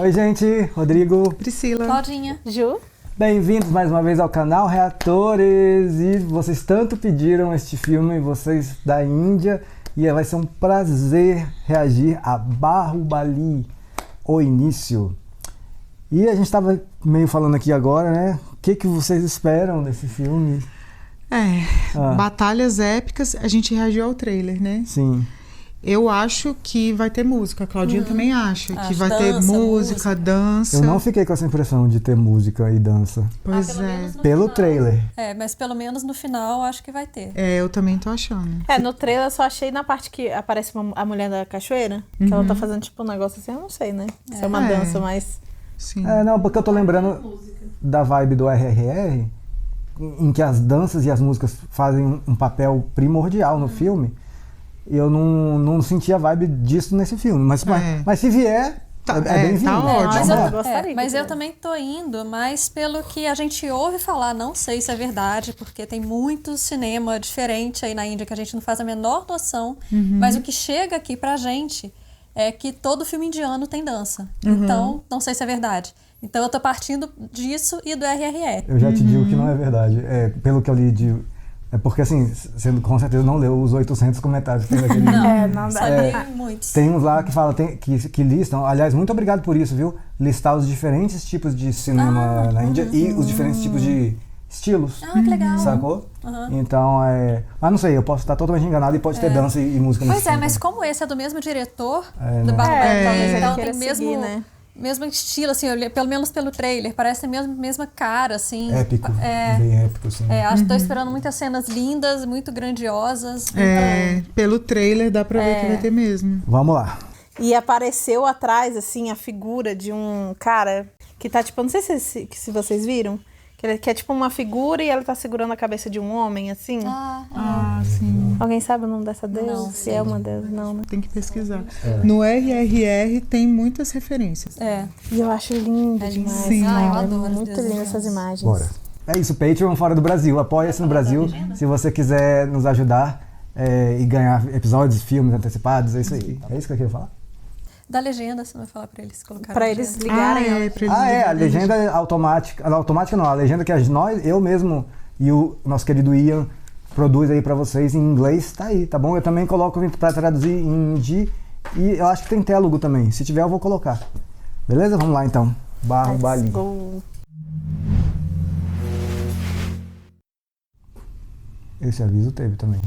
Oi, gente. Rodrigo. Priscila. Claudinha. Ju. Bem-vindos mais uma vez ao canal Reatores. E vocês tanto pediram este filme, vocês da Índia. E vai ser um prazer reagir a Bahubali, O Início. E a gente estava meio falando aqui agora, né? O que vocês esperam desse filme? Batalhas épicas. A gente reagiu ao trailer, né? Sim. Eu acho que vai ter música. A Claudinha também acha que vai ter dança, música, dança. Eu não fiquei com essa impressão de ter música e dança. Pois é. Pelo trailer. Mas pelo menos no final acho que vai ter. Eu também tô achando. No trailer eu só achei na parte que aparece a mulher da cachoeira, que ela tá fazendo tipo um negócio assim, eu não sei, né? Se é uma dança, mas... Sim. Não, porque eu tô lembrando da vibe do RRR, em que as danças e as músicas fazem um papel primordial no filme. E eu não senti a vibe disso nesse filme. Mas se vier, é bem-vindo. Tá ótimo. Mas eu também tô indo, mas pelo que a gente ouve falar, não sei se é verdade, porque tem muito cinema diferente aí na Índia que a gente não faz a menor noção. Mas o que chega aqui pra gente é que todo filme indiano tem dança. Então, não sei se é verdade. Então eu tô partindo disso e do RRR. Eu já te digo que não é verdade. Pelo que eu li de... É porque, assim, você com certeza não leu os 800 comentários que tem naquele vídeo. Não dá. Tem muitos. Tem uns lá que falam, que listam, aliás, muito obrigado por isso, viu? Listar os diferentes tipos de cinema na Índia e os diferentes tipos de estilos. Que legal. Sacou? Então, mas não sei, eu posso estar totalmente enganado e pode ter dança e música nesse Pois filme. mas como esse é do mesmo diretor né? do Bahubali, talvez então queira tem mesmo... seguir, né? Mesmo estilo, assim, pelo menos pelo trailer, parece a mesma cara, assim. Épico, bem épico, sim. Acho que tô esperando muitas cenas lindas, muito grandiosas. Pelo trailer dá pra ver que vai ter mesmo. Vamos lá. E apareceu atrás, assim, a figura de um cara que tá, tipo, não sei se vocês viram, que é tipo uma figura e ela tá segurando a cabeça de um homem, assim. Sim. Alguém sabe o nome dessa deusa? Não, Se é uma deusa, não, né? Tem que pesquisar. No RRR tem muitas referências. E eu acho lindo demais. Sim. Cara. Eu adoro Muito as lindas essas imagens. Bora. É isso, Patreon fora do Brasil. Apoia-se no Brasil. Se você quiser nos ajudar e ganhar episódios, filmes antecipados, é isso aí. É isso que eu queria falar? Da legenda, você vai falar pra eles colocarem. Pra eles ligarem. A legenda automática. Automática não, a legenda que eu mesmo e o nosso querido Ian produz aí pra vocês em inglês, tá aí, tá bom? Eu também coloco pra traduzir em hindi e eu acho que tem telugu também. Se tiver, eu vou colocar. Beleza? Vamos lá então. Bahubali. Let's go. Esse aviso teve também.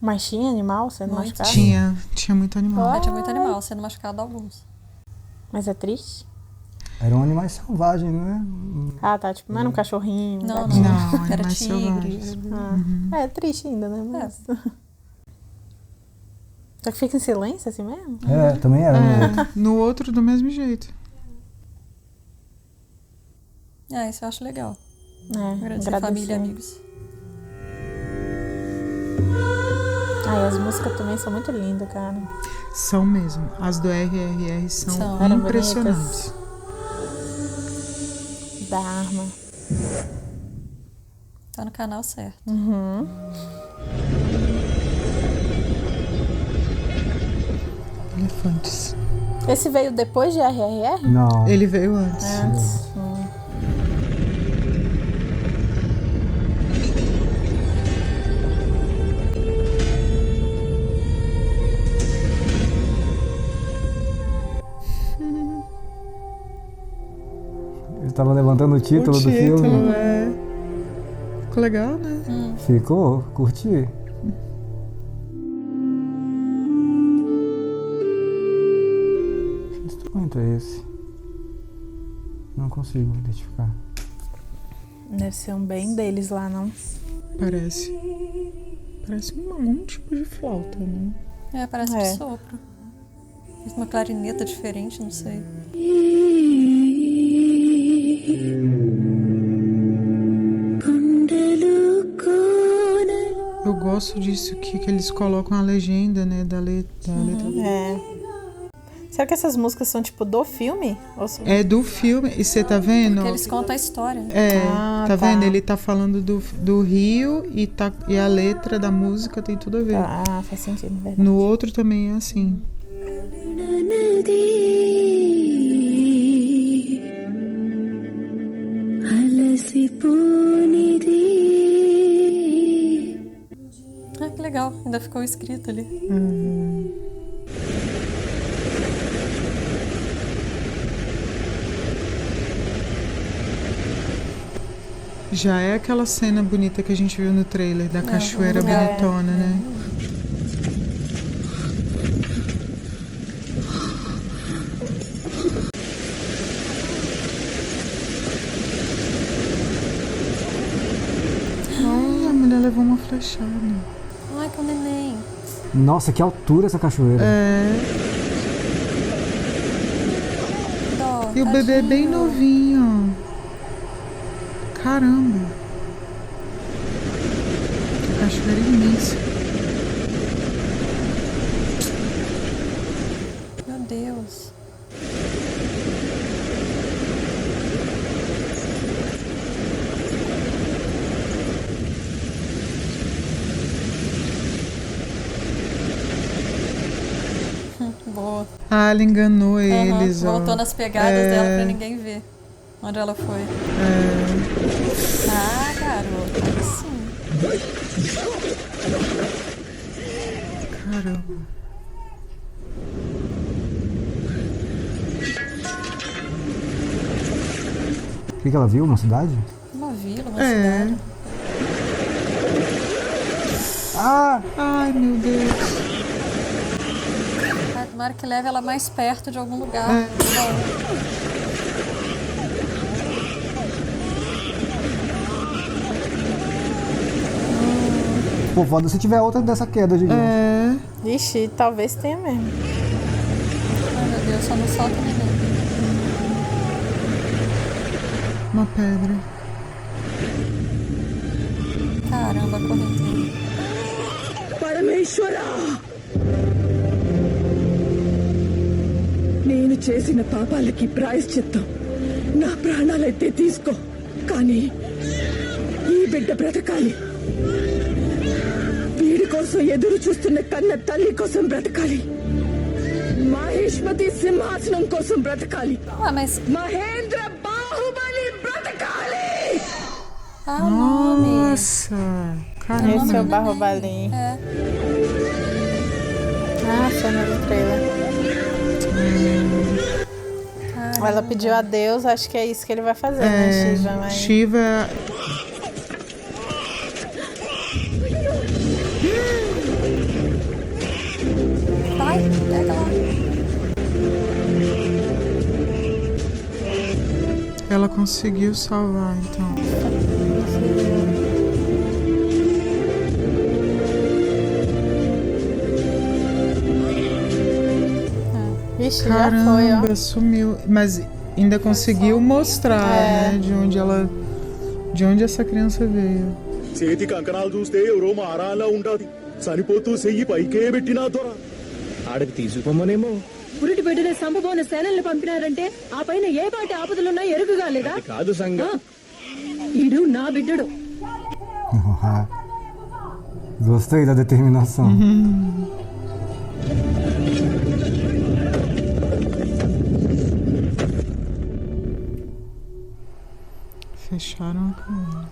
Mas tinha animal sendo Muito. machucado? Tinha muito animal. Tinha muito animal sendo machucado alguns. Mas é triste? Eram animais selvagens, né? Tá, tipo, não era um cachorrinho. Não, gatinho. Não, Era animais tigre. selvagens. É triste ainda, né? Mas... Só que fica em silêncio assim mesmo? Também era. No outro, do mesmo jeito. Isso eu acho legal. Agradecer Agradecer. a família e amigos. As músicas também são muito lindas, cara. São mesmo. As do RRR são Eram impressionantes. Da arma. Tá no canal certo. Elefantes. Esse veio depois de RRR? Não. Ele veio antes. Antes. Ele tava levantando o título do filme. Ficou legal, né? Ficou? Curti. Que instrumento é esse? Não consigo identificar. Deve ser um bem deles lá, não? Parece algum tipo de flauta, né? Parece de sopro. Uma clarineta diferente, não sei. Eu gosto disso que eles colocam a legenda, né, da letra. Será que essas músicas são tipo do filme? Ou são... É do filme. E você tá vendo? Porque eles contam a história. Tá vendo? Ele tá falando do rio e a letra da música tem tudo a ver. Faz sentido, verdade. No outro também é assim. legal. Ainda ficou escrito ali. Já é aquela cena bonita que a gente viu no trailer da cachoeira bonitona, né? A mulher levou uma flechada. Ai, que neném. Nossa, que altura essa cachoeira. Dó, E o bebê é bem tadinho. novinho. Caramba. A cachoeira é imensa. Meu Deus. Boa. Ah, ela enganou eles, ó. Voltou nas pegadas dela pra ninguém ver onde ela foi. Ah, garoto, aí sim. Caramba. O que ela viu? Uma cidade? Uma vila, uma cidade. Ah! Ai, meu Deus. Ah, tomara que leve ela mais perto de algum lugar. É. Bom. Pô, foda se tiver outra dessa queda gigante. Ixi, talvez tenha mesmo. Ai, meu Deus, só não solta ninguém. Uma pedra. Caramba, a correntinha. పరమేశ్వర నేను చేసిన పాపాలకి ప్రాయశ్చిత్తం నా ప్రాణాలైతే తీసుకో కానీ ఈ బిడ్డ బ్రతకాలి వీడి కోసం ఎదురు చూస్తున్న కన్న తల్లి కోసం బ్రతకాలి మహేష్మతి సింహాసనం కోసం బ్రతకాలి Ah, mas. మహేంద్ర బాహుబలి బ్రతకాలి Ah, o nome. Nossa. Caramba. Esse é o Barrobalim. É. Ah, cena do trailer. Ela pediu a Deus, acho que é isso que ele vai fazer, né, Shiva? Mas... Shiva. Vai, pega lá. Ela conseguiu salvar, então. Ixi, já foi, ó. Caramba, sumiu. Mas ainda conseguiu mostrar, né? De onde essa criança veio. చేతి కంకణాలు చూస్తే ఎవరో మారాలా ఉండాది చనిపోతూ చెయ్యి పైకే పెట్టినా దొర ఆడకి తీసుకుపోమనేమో పురిటి బిడ్డని సంభవన సేనల్ని పంపినారంటే ఆ పైన ఏ పాటి ఆపదలున్నా ఎరుగుగా లేదా కాదు సంగ ఈడు నా బిడ్డడు Gostei da determinação. Fecharam a caverna.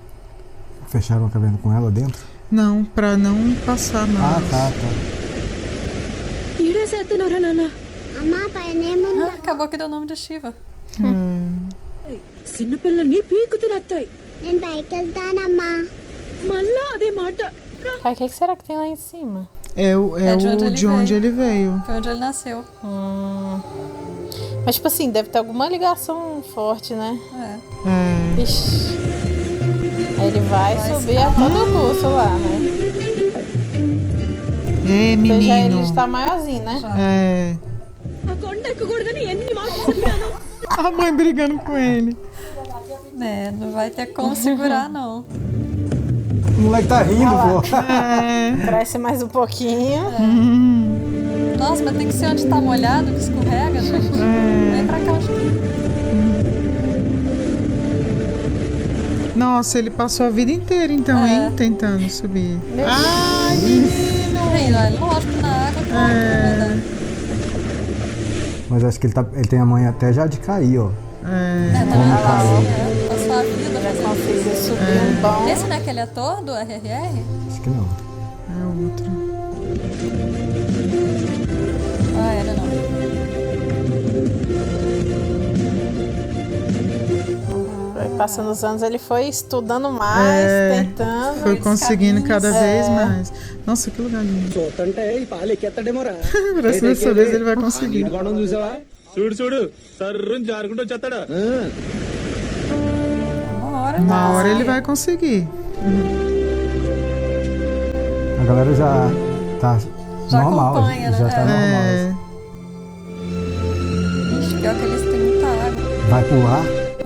Fecharam a caverna com ela dentro? Não, pra não passar Ah, mais. tá, tá. ఈడేసేస్తున్నారా నాన్న అమ్మా పైనేముంది Ah, acabou que deu o nome de Shiva. చిన్నపిల్లల్ని పీకు తినత్తాయి నేను పైకి వెళ్తానమ్మా మళ్ళా అదే మాట Cara, o que será que tem lá em cima? É de onde ele ele veio. Foi onde ele nasceu. Mas, tipo assim, deve ter alguma ligação forte, né? É. É. Ixi. Aí ele vai subir a todo custo lá, né? É, Porque já ele menino. está maiorzinho, né? É. ఆ కొండ ఎక్కకూడదని ఎన్ని మాటలు చెప్పాను A mãe brigando com ele. É, não vai ter como segurar, não. O moleque tá rindo, pô. Cresce mais um pouquinho. Nossa, mas tem que ser onde tá molhado, que escorrega, gente. Vem pra cá onde Nossa, ele passou a vida inteira então, hein? Tentando subir. Ai, menino! Aí, ó, lógico, na água tá na verdade. Mas acho que ele tem a mãe até já de cair, ó. É, tá vendo? Passou a vida Já fazendo consigo subir um bom. Esse não é aquele ator do RRR? Acho que não. é outra. Ah, era não. Foi passando os anos, ele foi estudando mais, tentando. Foi conseguindo cada vez É. mais. Nossa, que lugar lindo. చూస్తుంటే ఈ పాలు ఎక్కేస్తాడేమోరా Parece que dessa vez ele vai conseguir. గొడవ చూసావా చూడు చూడు సర్రుని జారుకుంటూ వచ్చేస్తాడు Uma hora Uma não. hora ele vai conseguir. A galera já tá Já normal, acompanha, né? já tá É. normal. É, Ixi, pior que eles têm muita água. Vai pular?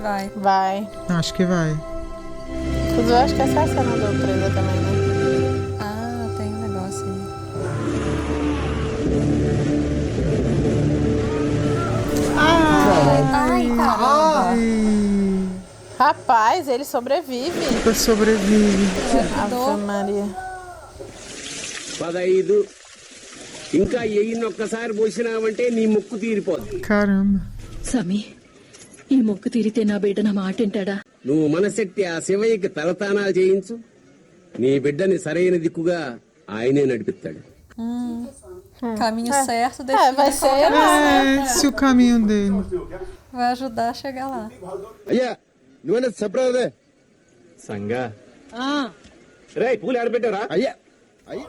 Vai. Vai. acho que vai. Inclusive, eu acho que essa é a cena da presa também, né? Ah, tem um negócio aí. Ai, caramba. Rapaz, ele sobrevive. Super sobrevive. Ave Maria. 15 ఇంకా ఒక్కసారి పోసినావంటే నీ ముక్కు తీరిపోద్ది Caramba. స్వామి ఈ మొక్కు తీరితే నా బిడ్డ నా మాట వింటాడా నువ్వు మనసెట్టి ఆ శివయ్యకి తలతానాలు చేయించు నీ బిడ్డని సరైన దిక్కుగా ఆయనే నడిపిస్తాడు Caminho certo, É, deixa vai ser. É, se o caminho dele. vai ajudar a chegar lá. అయ్యా నువ్వేనా చెప్పరాదే సంగా రే పూలు ఆడబెట్టారా అయ్యా అయ్యా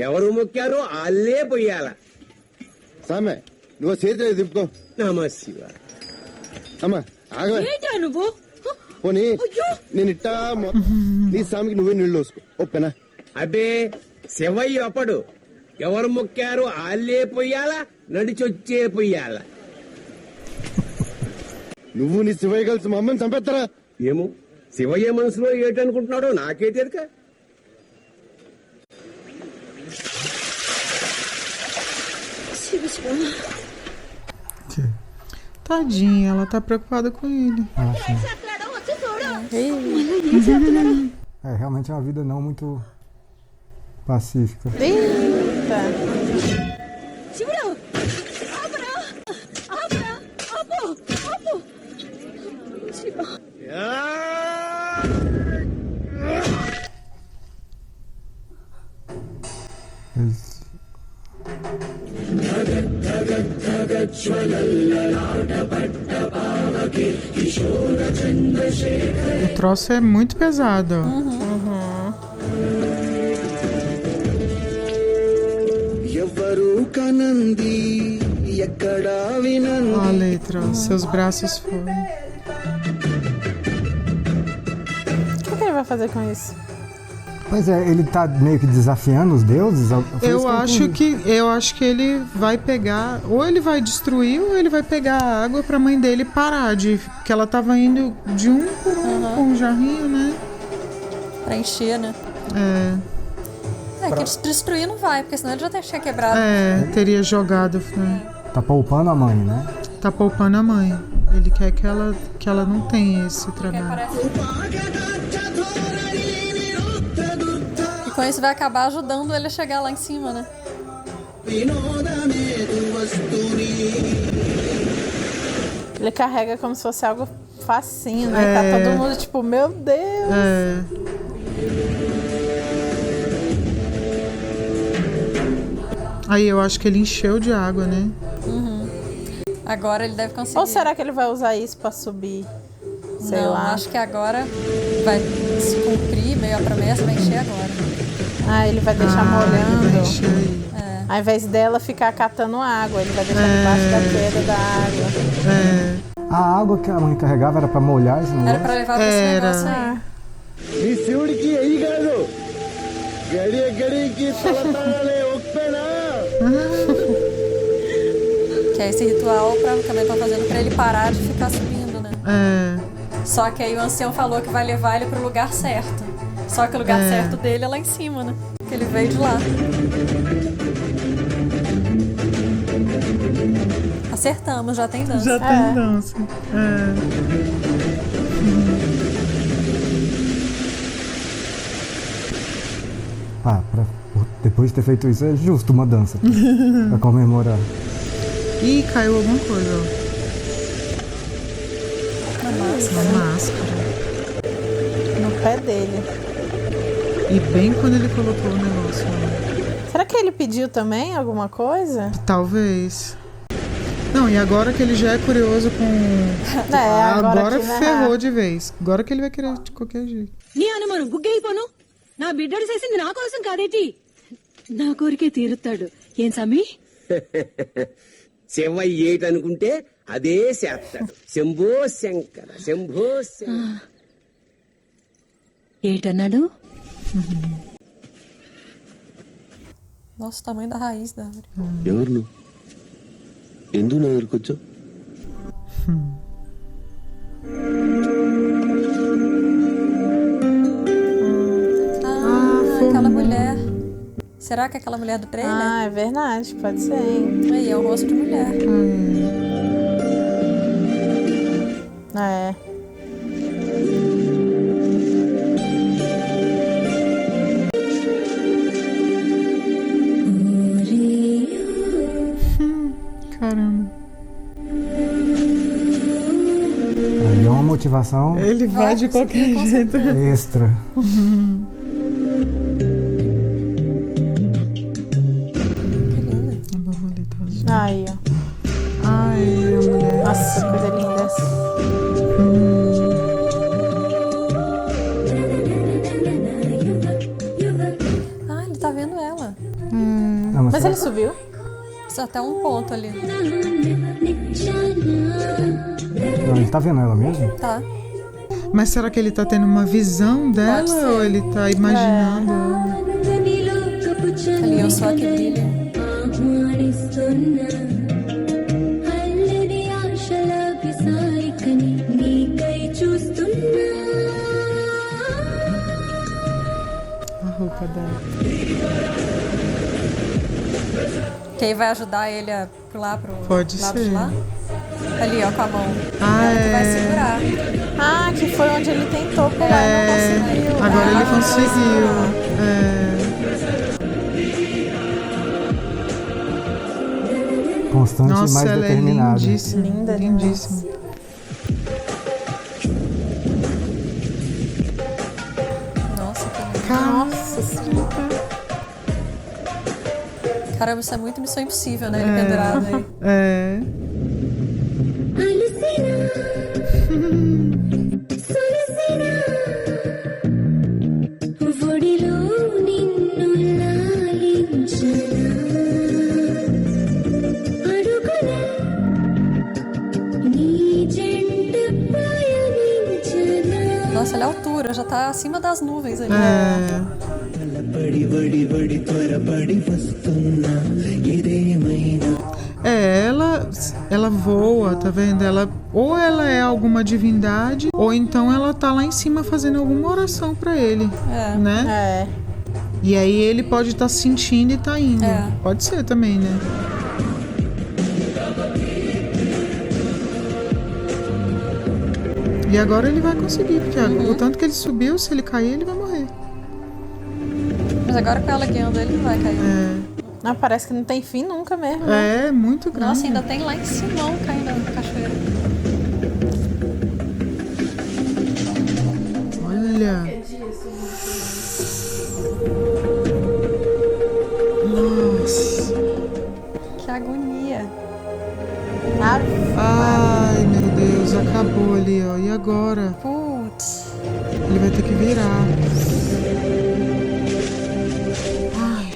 ఎవరు మొక్కారో అల్లే పొయ్యాల సామె నువ్వు చేతి దిప్పుకో నమ శివ అమ్మా ఆగవే ఏంటా నువ్వు పోనీ నేను ఇట్టా నీ స్వామికి నువ్వే నీళ్ళు వేసుకో ఓపెనా అబ్బే శివయ్య అప్పడు ఎవరు మొక్కారో అల్లే పొయ్యాలా నడిచొచ్చే పొయ్యాలా నువ్వు నీ శివయ్య కలిసి మా అమ్మని చంపేస్తారా ఏమో శివయ్య మనసులో ఏంటనుకుంటున్నాడో నాకే తెలియక Tadinha, ela tá preocupada com ele. É, realmente é uma vida não muito pacífica. Eita. శివుడు ఆపరా ఆపరా ఆపు ఆపు Eles- O troço é muito pesado, ó. ఎవరు కనంది ఎక్కడా వినంది Ó a letra, ó. Seus braços foram. O que ele vai fazer com isso? Pois é, ele tá meio que desafiando os deuses? Foi isso Eu acho que ele vai pegar, ou ele vai destruir, ou ele vai pegar a água pra mãe dele parar de, que ela tava indo de um por um com um jarrinho, né? Pra encher, né? É, Que destruir não vai, porque senão ele já tinha quebrado. teria jogado, né? Tá poupando a mãe, né? Tá poupando a mãe. Ele quer que ela não tenha esse Porque trabalho. parece... E com isso vai acabar ajudando ele a chegar lá em cima, né? Ele carrega como se fosse algo facinho, né? Tá todo mundo tipo, meu Deus. É. Aí eu acho que ele encheu de água, né? Agora ele deve conseguir. Ou será que ele vai usar isso pra subir? Sei Não, lá. acho que agora vai se cumprir meio a promessa, vai encher agora. Ah, ele vai deixar Ele vai molhando. encher aí. Ao invés dela ficar catando água, ele vai deixar debaixo da queda da água. É. A água que a mãe carregava era pra molhar esse Era negócio? pra levar pra esse Era. negócio aí. నీ శివుడికి ఎయ్యి కాదు గడియ గడికి తలతాలే ఒప్పేనా Que é esse ritual que também estão fazendo pra ele parar de ficar subindo, né? É. Só que aí o ancião falou que vai levar ele pro lugar certo. Só que o lugar certo dele é lá em cima, né? Que ele veio de lá. Acertamos, já tem dança. Já tem dança. É. Ah, depois de ter feito isso, é justo uma dança. Pra comemorar. Ih, caiu alguma coisa, ó. Na máscara. Uma máscara. No pé dele. E bem quando ele colocou o negócio lá. Será que ele pediu também alguma coisa? Talvez. Não, e agora que ele já é curioso com... agora que, né? ferrou de vez. Agora que ele vai querer de qualquer jeito. నీ అనుమానం గుగ్గైపోను నా బిడ్డడు చేసింది నా కోసం కాదేటి నా కోరికే తీరుతాడు ఏం సమీ శివయ్య ఏటనుకుంటే అదే చేస్తాడు. శంభో శంకర శంభో శంకర. ఏటన్నాడు Nossa, o tamanho da raiz da árvore. ఎవరు నువ్వు? ఎందుకు నా దగ్గరకు వచ్చావు? Aquela mulher. Será que é aquela mulher do trailer? Ah, é verdade, pode ser, hein? Aí, é o rosto de mulher. É. Caramba. Aí é uma motivação Ele vai de qualquer jeito. extra. A borboleta azul. Aí, ó. Ai, a mulher. Nossa, coisa linda essa. Ah, ele tá vendo ela. Não, Mas ele subiu? Só até um ponto ali. não, ele tá vendo ela mesmo? Tá. Mas será que ele tá tendo uma visão dela Pode ser. ou ele tá imaginando ela? Ali, eu sou a que brilha. A roupa dela. Que aí vai ajudar ele a pular pro Pode lado ser. de lá. Ali, ó, com a mão. Ah, Ela que vai é. segurar. Ah, que foi onde ele tentou pular e não conseguiu. Agora ele Ah, conseguiu. Constante e Nossa, mais ela é determinada. lindíssima. Linda, Lindíssima. Nossa, que lindo. Nossa senhora. Caramba, isso é muito Missão Impossível, né? Ele pendurado aí. É. Nossa, olha a altura, já tá acima das nuvens ali. Ela voa, tá vendo? Ou ela é alguma divindade, ou então ela tá lá em cima fazendo alguma oração pra ele, né? É. E aí ele pode estar sentindo e tá indo. É. Pode ser também, né? E agora ele vai conseguir, porque o tanto que ele subiu, se ele cair, ele vai morrer. Mas agora com ela guiando, ele não vai cair. Ah, parece que não tem fim nunca mesmo. Né? É, muito grande. Nossa, ainda tem lá em cima caindo na cachoeira. Olha. Nossa. Que agonia. Ai, meu Deus, acabou ali, ó. E agora? Putz. Ele vai ter que virar. Ai.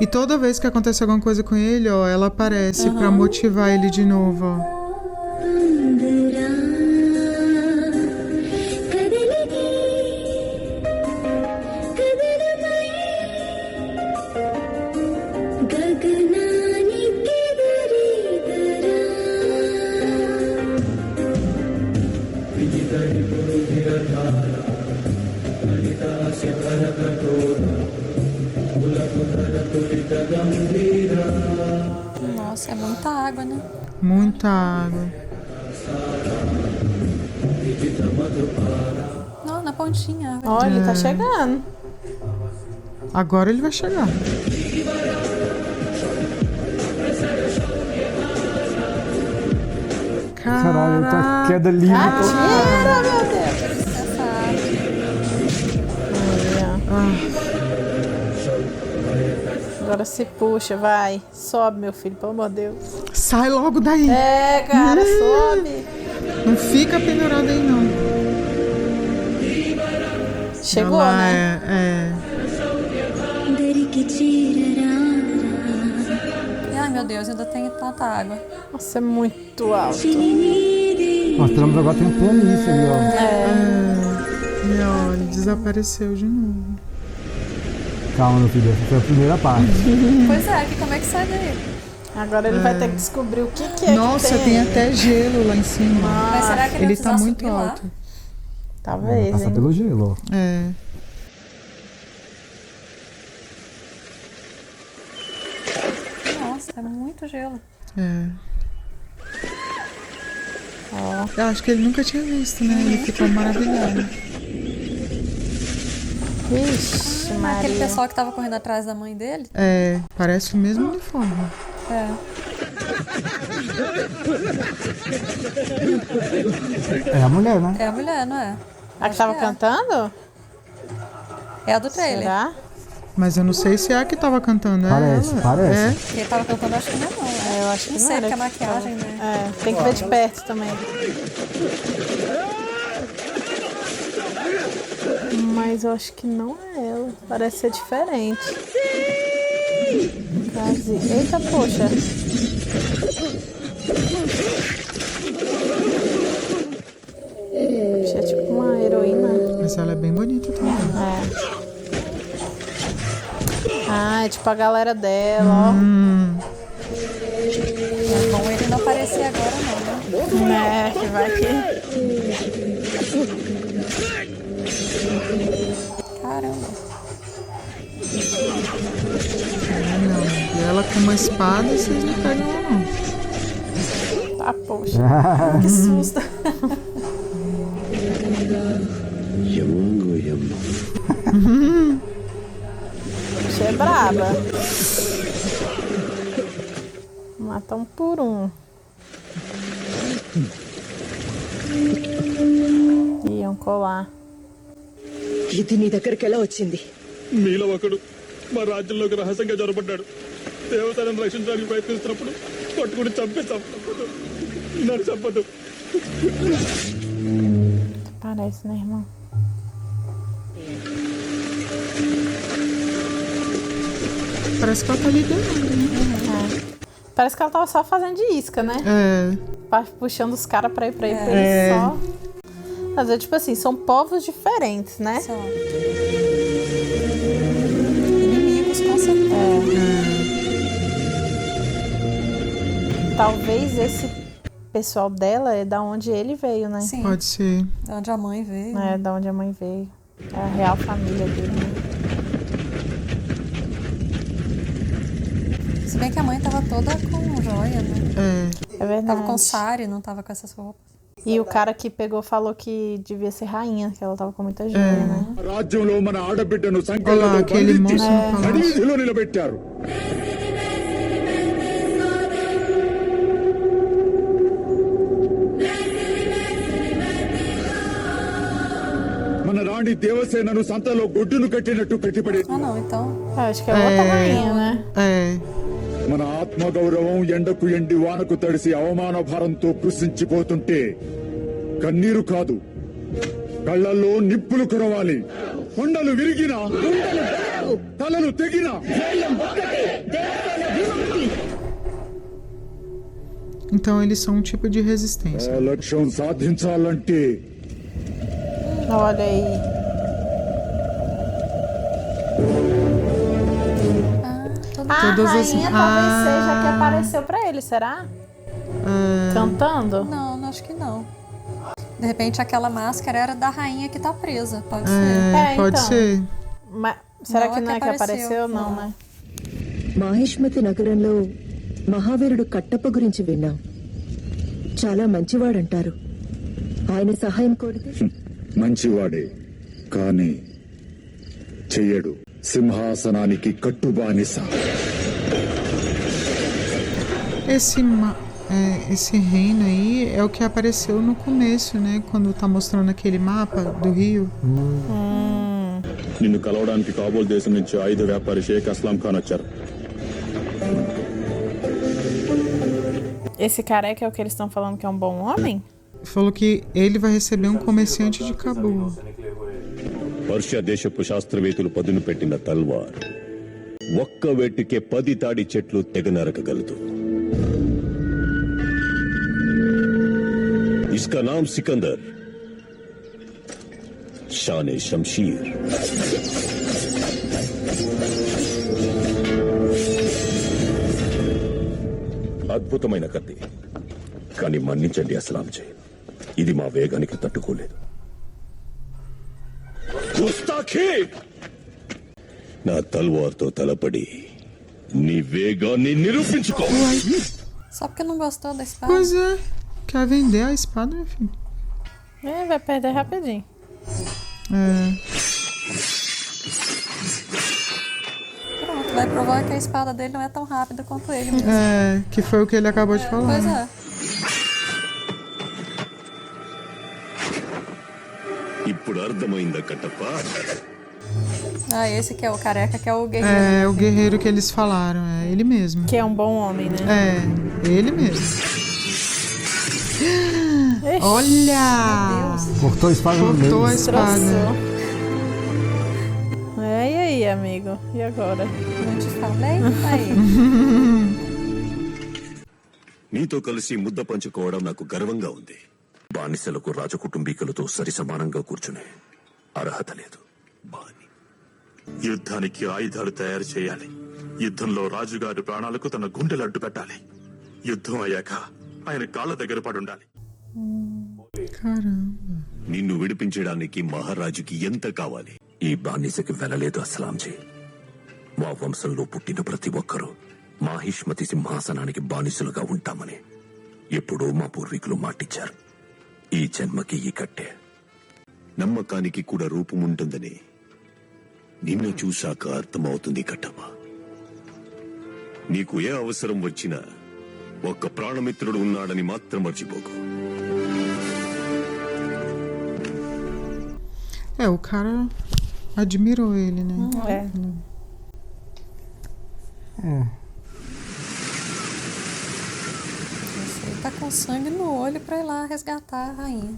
E toda vez que acontece alguma coisa com ele, ó, ela aparece pra motivar ele de novo, ó. Nossa, é muita água, né? Muita água. Não, na pontinha. Olha, ele tá chegando. Agora ele vai chegar. Caralho, tá queda livre. Tira, meu Deus. Agora se puxa, vai. Sobe, meu filho, pelo amor de Deus. Sai logo daí. É, cara, sobe. Não fica pendurado aí, não. Chegou, Olha lá, né? Ai, meu Deus, ainda tem tanta água. Nossa, é muito alto. Nós estamos agora, tem um planície ali, ó. E olha, desapareceu de novo. Calma, meu filho, essa foi a primeira parte. Pois é, como é que sai daí? Agora ele vai ter que descobrir o que é Nossa, que tem até gelo lá em cima. Mas será que ele Ele vai tá precisar muito subir lá? alto. Talvez, Passar hein? pelo gelo, ó. É. Nossa, é muito gelo. É. Eu acho que ele nunca tinha visto, né? Ele ficou maravilhado. Ixi, Aquele Maria. pessoal que tava correndo atrás da mãe dele? É, parece o mesmo uniforme. É. É a mulher, né? É a mulher, não é? A que tava é. cantando? É a do trailer. Será? Mas eu não sei se é a que tava cantando. Parece, ela. parece. Quem tava cantando, acho que não é, não. É, eu acho que Não não sei, era porque a que maquiagem, tava. né? É, tem que ver de perto também. Mas eu acho que não é ela. Parece ser diferente. Quase. Eita, poxa. Poxa, é tipo uma heroína. Mas ela é bem bonita também. É. Ah, é tipo a galera dela, ó. É bom ele não aparecer agora, não, né? É, que vai que... Caramba. Não. E ela com uma espada, vocês não pegam ela, não. Ah, poxa. Que susto. Você é braba. Mata um por um. Iam colar. ఇది నీ దగ్గరికి ఎలా వచ్చింది మీలో ఒకడు మా రాజ్యంలోకి రహస్యంగా జొరబడ్డాడు దేవతలను రక్షించడానికి ప్రయత్నిస్తున్నప్పుడు పట్టుకుని చంపేస్తాం నన్ను చంపదు Parece, né, irmão? Parece que ela tá liderando, né? É. Parece que ela tava só fazendo de isca, né? É. Puxando os caras pra ir pra ele só. Mas é tipo assim, são povos diferentes, né? Só. Inimigos, com certeza. Talvez esse pessoal dela é da onde ele veio, né? Sim. Pode ser. De onde a mãe veio. É, da onde a mãe veio. É a real família dele, né? Se bem que a mãe tava toda com joia, né? É verdade. Tava com sari, não tava com essas roupas. E o cara que pegou falou que devia ser rainha, que ela tava com muita joia, né? రాజ్యంలో మన ఆడబిడ్డను Olha lá, సంఖ్యలో aquele monstro no palácio. ఖరీదులో నిలబెట్టారు మన రాణి దేవసేనను సంతలో గొడ్డును కట్టినట్టు కట్టిపడి Ah, não, então. Eu acho que é outra rainha, né? É. మన ఆత్మగౌరవం ఎండకు ఎండి వానకు తడిసి అవమాన భారంతో కృషించిపోతుంటే కన్నీరు కాదు కళ్ళల్లో నిప్పులు కురవాలి కొండలు విరిగినా తలలు తెగినా Então eles são um tipo de resistência. ఆ లక్ష్యం సాధించాలంటే Olha aí. A Todas as- rainha talvez seja a que apareceu pra ele, será? Cantando? Não, acho que não. De repente aquela máscara era da rainha que tá presa, pode ser. Pode então. ser. Mas será Não que é não é que que apareceu? apareceu, Não, não. né? Mahishmati నగరంలో మహావీరుడు కట్టప్ప గురించి విన్నాం చాలా మంచివాడంటారు ఆయన సహాయం కోరితే మంచివాడే కాని చెయ్యడు సింహాసనానికి కట్టుబానిస Esse esse reino aí é o que apareceu no começo, né? Quando tá mostrando aquele mapa do rio. నిన్ను కలవడానికి కాబూల్ దేశం నుంచి ఆయుధ వ్యాపారి షేక్ అస్లాం ఖాన్ వచ్చారు. Esse careca é o que eles estão falando que é um bom homem? Falou que ele vai receber um comerciante de Cabul. Persia దేశపు శాస్త్రవేత్తలు పదును పెట్టిన తల్వార్ ఒక్క వేటికే 10 తాడి చెట్లు తెగ నరకగలదు. इसका नाम सिकंदर, शान शमशीर. అద్భుతమైన కత్తి, కానీ మన్నించండి అస్లాం జీ, ఇది మా వేగానికి తట్టుకోలేదు. గుస్తాఖీ! నా తల్వార్తో తలపడి నీ వేగాన్ని నిరూపించుకో. Só porque não gostou da espada. Pois é. Quer vender a espada, meu filho? Vai perder rapidinho. Pronto, vai provar que a espada dele não é tão rápida quanto ele mesmo. Que foi o que ele acabou de falar. Pois é. ఇప్పుడు అర్థమైందా Kattappa? Esse que é o careca, que é o guerreiro. É o guerreiro que eles falaram, é ele mesmo. Que é um bom homem, né? Ele mesmo. Olha! Cortou a espada no meio. Cortou a espada. E aí, amigo? E agora? Não te falei? Aí. నీతో కలిసి ముద్ద పంచుకోవడం నాకు గర్వంగా ఉంది. బానిసలకు రాజకుటుంబీకులతో సరి సమానంగా కూర్చునే అర్హత లేదు. బాని యుద్ధానికి ఆయుధాలు తయారు చేయాలి. యుద్ధంలో రాజుగారి ప్రాణాలకు తన గుండెలు అడ్డు పెట్టాలి. యుద్ధం అయ్యాక ఆయన కాళ్ళ దగ్గర పడుండాలి. Caramba. నిన్ను విడిపించడానికి మహారాజుకి ఎంత కావాలి? ఈ బానిసకి వెళ్ళలేదు అస్లాంజీ. మా వంశంలో పుట్టిన ప్రతి ఒక్కరూ మాహిష్మతి సింహాసనానికి బానిసలుగా ఉంటామని ఎప్పుడో మా పూర్వీకులు మాటిచ్చారు. ఈ జన్మకి ఈ కట్టే. నమ్మకానికి కూడా రూపం ఉంటుందని నిన్ను చూశాక అర్థమవుతుంది కట్టమ్మ. నీకు ఏ అవసరం వచ్చినా ఒక్క ప్రాణమిత్రుడు ఉన్నాడని మాత్రం మర్చిపోకు. O cara admirou ele, né? Ele tá com sangue no olho pra ir lá resgatar a rainha.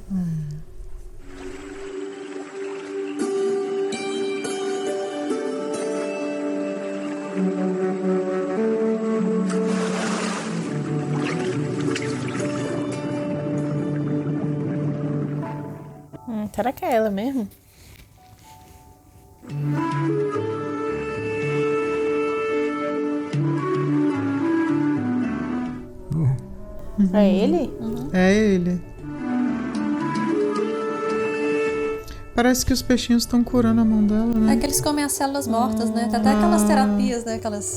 Será que é ela mesmo? É ele? É ele. Parece que os peixinhos estão curando a mão dela, né? É que eles comem as células mortas, né? Tem até aquelas terapias, né? Aquelas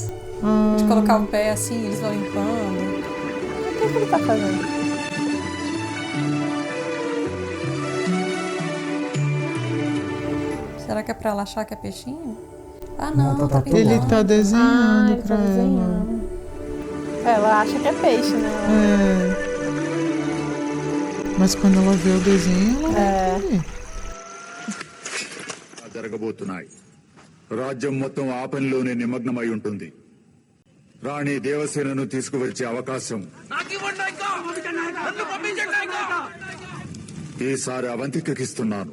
de colocar o pé assim, eles vão limpando. O que ele tá fazendo? Será que é pra ela achar que é peixinho? Ah, não, tá Ele pintando. tá desenhando ele pra tá desenhando. Ela acha que é peixe, né? Mas quando ela vê o desenho, ela vê. జరగబోతున్నాయి. రాజ్యం మొత్తం ఆ పనిలోనే నిమగ్నమై ఉంటుంది. రాణి దేవసేనను తీసుకువచ్చే అవకాశం ఈసారి అవంతికకిస్తున్నాను.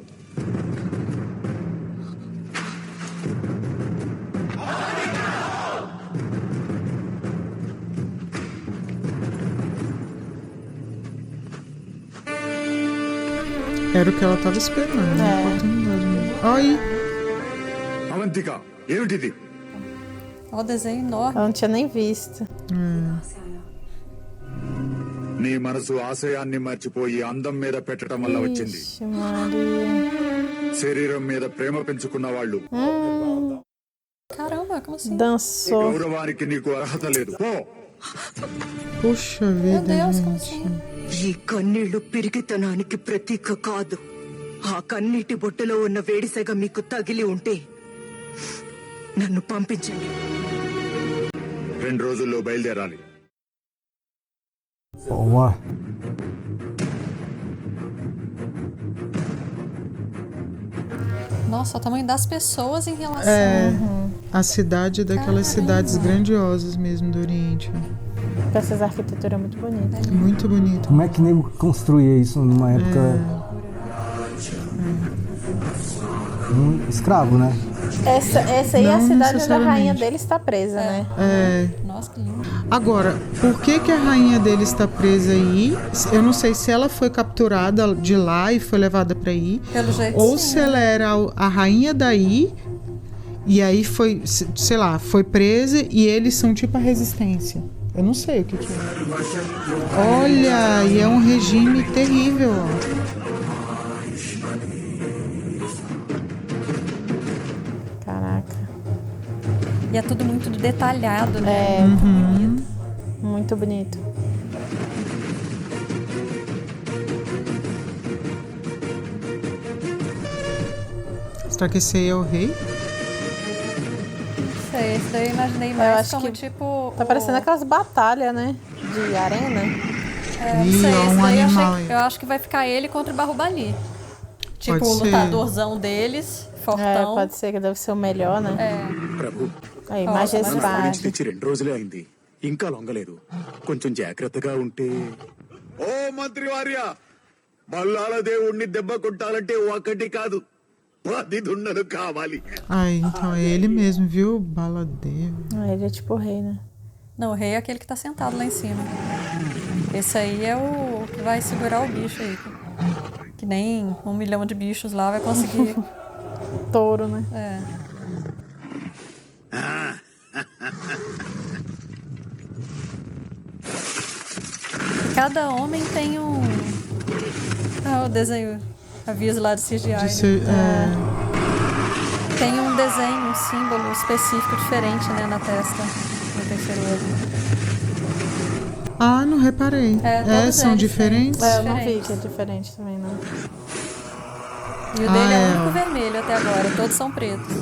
Era o que ela tava esperando, né? Oportunidade mesmo. Olha aí. Avantika, ఏమిటిది? Olha o desenho enorme. Eu não tinha nem visto. నీ మనసు ఆశయాన్ని మర్చిపోయి అందం మీద పెట్టడం వల్ల వచ్చింది. Ixi, Maria. శరీరం మీద ప్రేమ పెంచుకున్న వాళ్ళు Caramba, como assim? Dançou. గౌరవానికి నీకు అర్హత లేదు. పో. Puxa Meu vida, Deus, como gente. assim? ఈ కన్నీళ్లు పిరికితనానికి ప్రతీక కాదు. ఆ కన్నీటి బొట్టులో ఉన్న వేడిసెగ మీకు తగిలి ఉంటే నన్ను పంపించండి. 2 రోజుల్లో బయలుదేరాలి. Boa. Nossa, o tamanho das pessoas em relação. A cidade daquelas cidades grandiosas mesmo do Oriente. Essas arquiteturas é muito bonita. É muito bonito. Como é que nego construía isso numa época... escravo, né? Essa aí é a Não cidade onde a necessariamente. rainha dele está presa, né? Nossa, que lindo. Agora, por que a rainha dele está presa aí? Eu não sei se ela foi capturada de lá e foi levada para aí. Pelo jeito, Ou sim, se ela era a rainha daí e aí foi, sei lá, foi presa e eles são tipo a resistência. Eu não sei o que é. Olha, e é um regime terrível, ó. Caraca. E é tudo muito detalhado, né? É. Muito bonito. Muito bonito. Será que esse aí é o rei? Não sei, esse daí eu imaginei Eu mais acho como que tipo. Tá parecendo aquelas batalhas, né? De arena. Não Ih, sei, ó, esse um daí animal aí. eu acho que vai ficar ele contra o Bahubali. Tipo, Pode o ser. lutadorzão deles, É, fortão. pode ser que deve ser o melhor, né? Prabhu Aí, Nossa, నుంచి majestade. తెచ్చి 2 రోజులే అయింది ఇంకా లొంగలేదు కొంచెం జాగ్రత్తగా ఉంటే ఓ మంత్రి వార్య మల్లాల దేవుణ్ణి దెబ్బ కొట్టాలంటే ఒకటి కాదు 10 దున్నలు కావాలి. Ah, então é ele mesmo, viu? Baladeiro. Ele é tipo o rei, né? Não, o rei é aquele que tá sentado lá em cima. Esse aí é o que vai segurar o bicho aí. Que nem 1 milhão de bichos lá vai conseguir. Touro, né? É. E cada homem tem um. O desenho. Aviso lá do CGI. Tem um desenho, um símbolo específico diferente, né, na testa do terceiro olho. Ah, não reparei. Todos São eles diferentes? têm. Eu não vi que é diferente também, não. E o dele é o é, único ó. vermelho até agora, todos são pretos.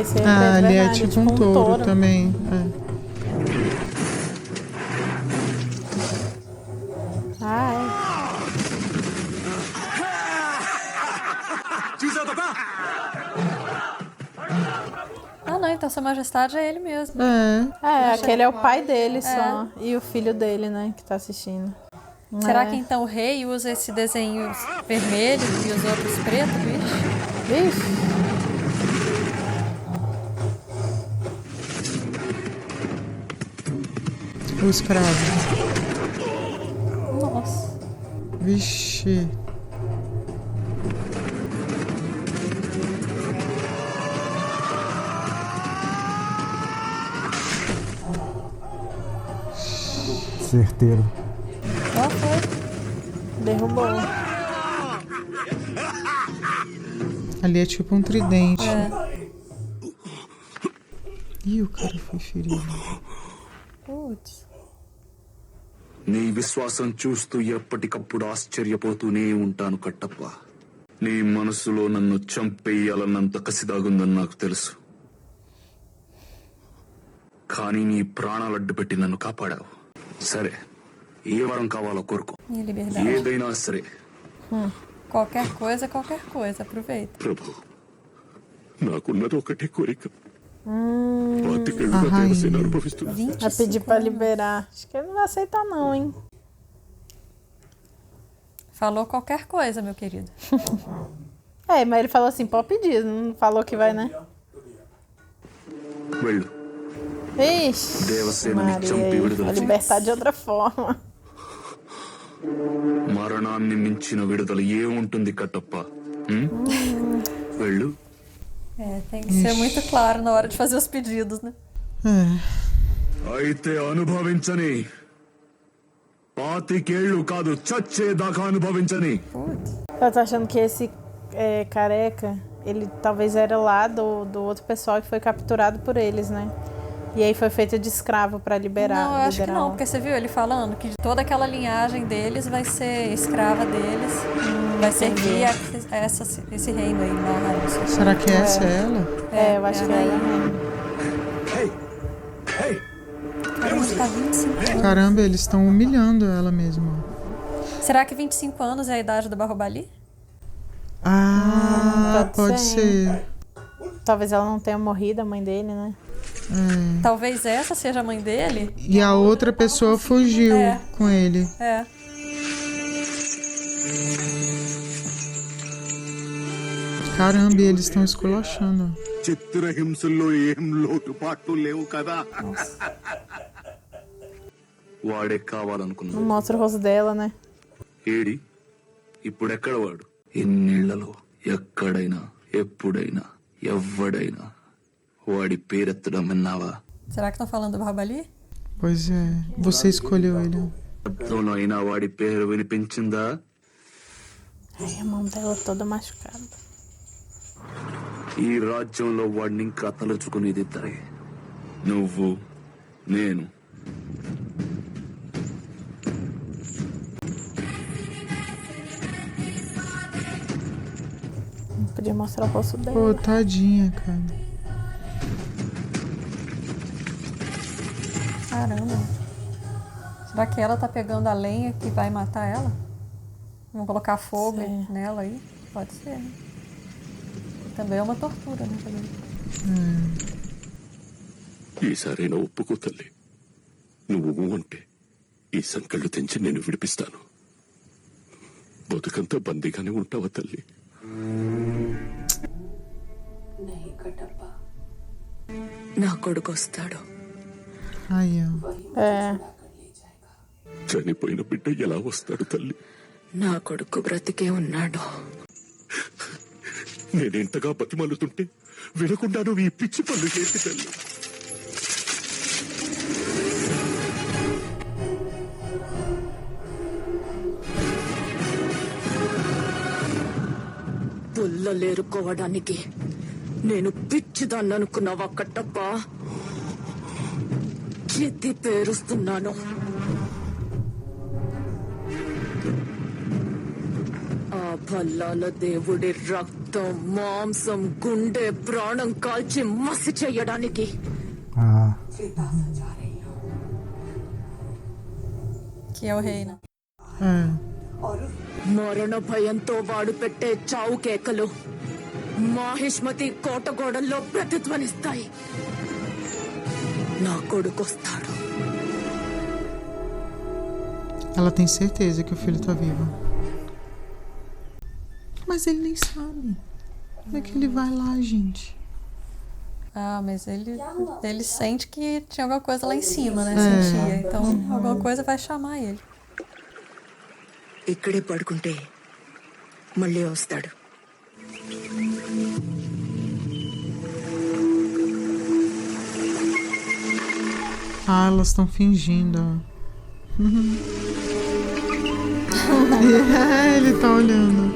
Esse aí é Ah, preto, ele é verdade, tipo um touro também. É. Ah, não, então Sua Majestade é ele mesmo. Aquele é o pai dele só. E o filho dele, né, que tá assistindo. Será que então o rei usa esse desenho vermelho e os outros pretos, bicho? Vixe. O escravo. Nossa. Vixe. Certeiro. Qual foi? Derrubou. Ali é tipo um tridente. Ih, o cara foi ferido. Putz. నీ విశ్వాసం చూస్తూ ఎప్పటికప్పుడు ఆశ్చర్యపోతూనే ఉంటాను కట్టప్ప. నీ మనసులో నన్ను చంపేయాలన్నంత కసిదాగుందని నాకు తెలుసు. కానీ నీ ప్రాణాలడ్డు పెట్టి నన్ను కాపాడావు. సరే, ఏ వరం కావాలో కోరుకో. Minha liberdade. ఏదైనా సరే. Qualquer coisa, aproveita. ప్రభు, నాకున్నది ఒకటే కోరిక. A దేవసేన rainha. అనుభవిస్తున్నా. Vai pedir pra liberar. Acho que ele não vai aceitar, não, hein? Falou qualquer coisa, meu querido. Mas ele falou assim, pode pedir. Não falou que vai, né? వెళ్ళు. Ixi, దేవసేనని Maria, చంపి విడుదల vai చెయ్యి. libertar de outra forma. మరణాన్ని మించిన విడుదల ఏముంటుంది కట్టప్ప? వెళ్ళు. Tem que ser muito claro na hora de fazer os pedidos, né? అయితే అనుభవించని. 25 కాదు, చచ్చేదాకా అనుభవించని. Eu tô achando que esse careca, ele talvez era lá do outro pessoal que foi capturado por eles, né? E aí foi feito de escravo pra liberar. Não, eu acho que não, porque você viu ele falando que toda aquela linhagem deles vai ser escrava deles, vai servir esse reino aí. Será que essa é ela? Eu acho que é ela mesmo. Tá 25 anos. Caramba, eles estão humilhando ela mesmo. Será que 25 anos é a idade do Bahubali? Pode ser. Talvez ela não tenha morrido, a mãe dele, né? Talvez essa seja a mãe dele. E a outra pessoa fugiu com ele. É. Caramba, e eles estão esculachando. చిత్రహింసల్లో ఏం లోటుపాట్లు లేవు కదా వాడే కావాలనుకున్నా Não mostra o rosto dela, né? AD ఇప్పుడెక్కడ వాడు ఎన్నేళ్లలో ఎక్కడైనా ఎప్పుడైనా ఎవ్వడైనా వాడి పేరెత్తడం విన్నావా Será que estão falando do Bahubali? Pois é, você escolheu ele. శబ్దంలోనైనా వాడి పేరు వినిపించిందా Ai, a mão dela toda machucada. ఈ రాజ్యంలో వాడిని ఇంకా తలుచుకునేది ఇద్దరే నువ్వు నేను Podia mostrar o rosto dela. Pô, tadinha, cara. Caramba. Será que ela tá pegando a lenha que vai matar ela? Vamos colocar fogo nela aí? Pode ser, né? Também é uma tortura, né? ఈసారైనా ఒప్పుకో తల్లి నువ్వు అంటే ఈ సంకళ్ళు తెంచి నేను విడిపిస్తాను బతుకంతా బందీగానే ఉంటావా తల్లి నా కొడుకు వస్తాడు అయ్యో చనిపోయిన బిడ్డ ఎలా వస్తాడు తల్లి నా కొడుకు బ్రతికే ఉన్నాడు నేనెంతగా బతిమలుతుంటే వినకుండా నువ్వు ఈ పిచ్చి పనులు చేసి తల్లి పుల్లలేరుకోవడానికి నేను పిచ్చిదాన్ని అనుకున్నావా కట్టప్ప ఎత్తి పేరుస్తున్నాను ఆ భల్లాల దేవుడి రక్తం మాంసం గుండె ప్రాణం కాల్చి మసి చెయ్యడానికి Que é o rei, né? మరణ భయంతో వాడు పెట్టే చావు కేకలు మాహిష్మతి కోటగోడల్లో ప్రతిధ్వనిస్తాయి నా కొడుకొస్తాడు Ela tem certeza que o filho tá vivo. Mas ele nem sabe. Como é que ele vai lá, gente? Ah, mas ele sente que tinha alguma coisa lá em cima, né? Sentia. Então, alguma coisa vai chamar ele. ఇక్కడే పడుకుంటే మళ్ళీ వస్తాడు Elas estão fingindo. Ele tá olhando.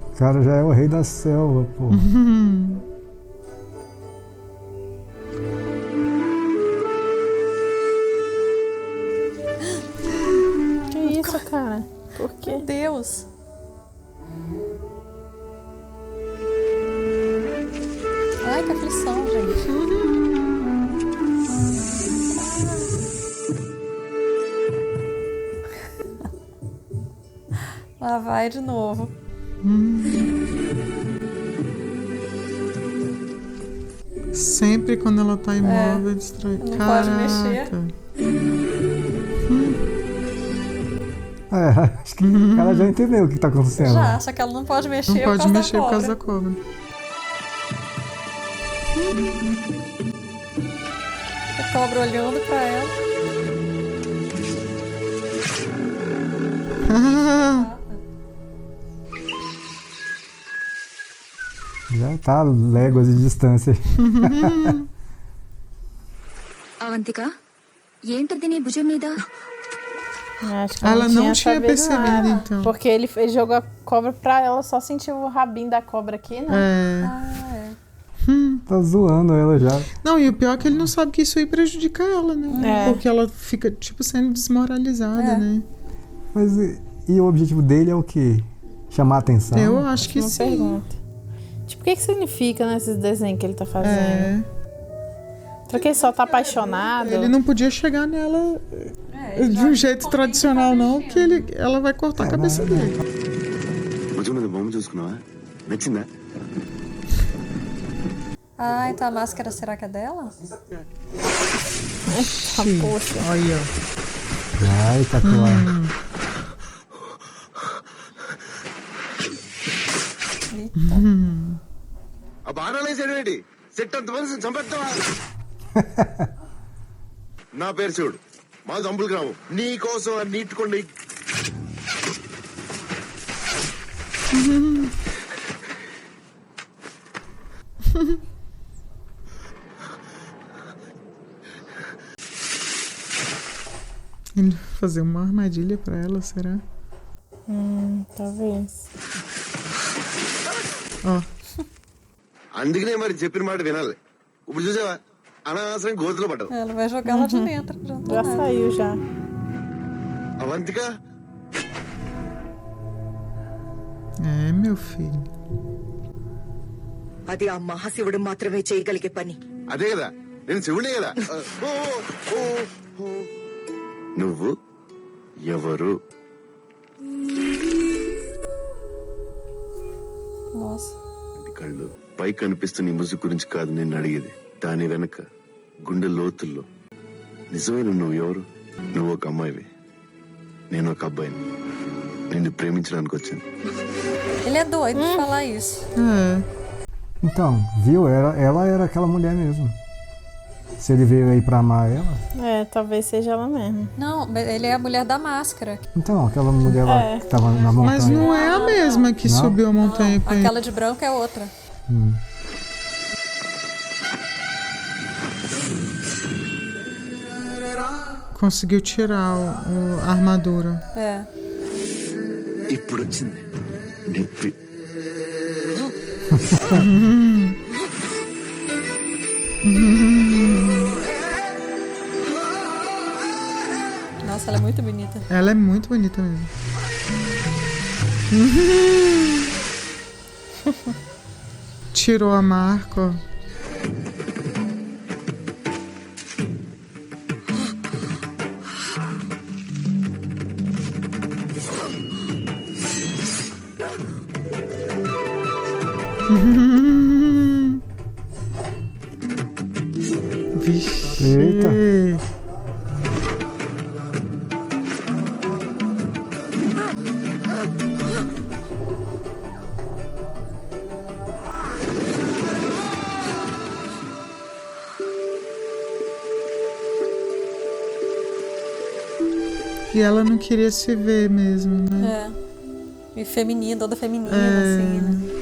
O cara já é o rei da selva, pô. Que isso, cara? Por quê? Meu Deus! Ai, que aflição, gente. Lá vai de novo. Sempre quando ela tá imóvel, distrai. Não Caraca. pode mexer. Acho que ela já entendeu o que tá acontecendo. Já, só que ela não pode mexer Não pode mexer por por causa causa da da cobra. A cobra olhando pra ela. Já tá léguas de distância. Avantika ఏంటది నీ భుజం మీద Acho que Ela não tinha sabido percebido, nada. então. Porque ele jogou a cobra pra ela só sentir o rabinho da cobra aqui, né? Tá zoando ela já. Não, e o pior é que ele não sabe que isso aí prejudica ela, né? É. Porque ela fica, tipo, sendo desmoralizada, né? Mas e o objetivo dele é o quê? Chamar a atenção? Eu acho que Uma sim. pergunta. Tipo, o que significa nesses desenhos que ele tá fazendo? Porque ele só tá apaixonado. Ele não podia chegar nela de um jeito tradicional, não, que ela vai cortar a cabeça dele. Ah, então a máscara será que é dela? Poxa. Olha. Ai, tatuagem. ఆ బాణాలు వేసేటి సెట్ అంత మనిషిని చంపేస్తావా నా పేరు చూడు మా దంపులు గ్రామం నీ కోసం నీట్టుకోండి Ele fazer uma armadilha pra ela, será? Talvez. Ó. అందుకనే మరి చెప్పిన మాట వినాలి ఇప్పుడు చూసావా అనవసరం గోతులో పడ్డదు Ela vai jogar lá de dentro. Já saiu, já. Avantika É, meu filho. అది ఆ మహాశివుడు మాత్రమే చేయగలిగే పని. అదే కదా నేను శివుడే కదా నువ్వు ఎవరు Nossa. కళ్ళు పై కనిపిస్తున్న ఈ ముసుగు గురించి కాదు నేను అడిగేది దాని వెనక గుండె లోతుల్లో నిజమైన నువ్వు ఎవరు నువ్వు ఒక అమ్మాయివి నేను ఒక అబ్బాయిని నిన్ను ప్రేమించడానికి వచ్చాను Ele é doido de falar isso. É. Então, viu? Ela era aquela mulher mesmo. Se ele veio aí pra amar ela. É, talvez seja ela mesmo. Não, ele é a mulher da máscara. Então, aquela mulher lá que tava na montanha. Mas não é a mesma que Não? subiu a montanha com ele. Aquela de branco é outra. Conseguiu tirar a armadura. É. ఇప్పుడు వచ్చింది నొప్పి Nossa, ela é muito bonita. Ela é muito bonita mesmo. Tirou a marca, ó. Vixe. Eita. E ela não queria se ver mesmo, né? É. E feminina, toda feminina, assim, né?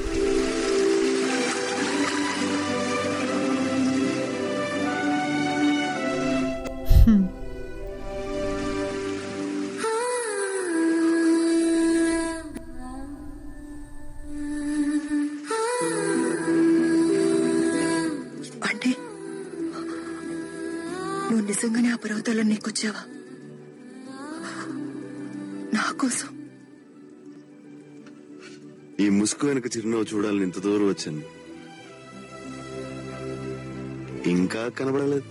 అంటే నువ్వు నిజంగానే ఆ పర్వతాలను నీకొచ్చావా నా కోసం ఈ ముసుగు వెనక చిరునవ్వు చూడాలని ఇంత దూరం వచ్చాను ఇంకా కనబడలేదు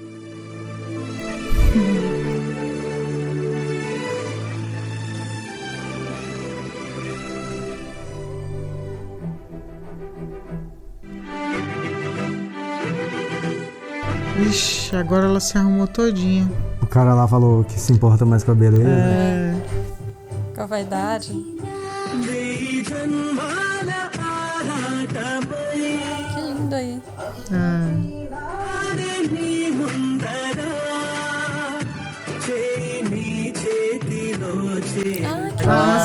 Ixi, agora ela se arrumou todinha. O cara lá falou que se importa mais com a beleza. É. Com a vaidade. Que lindo aí.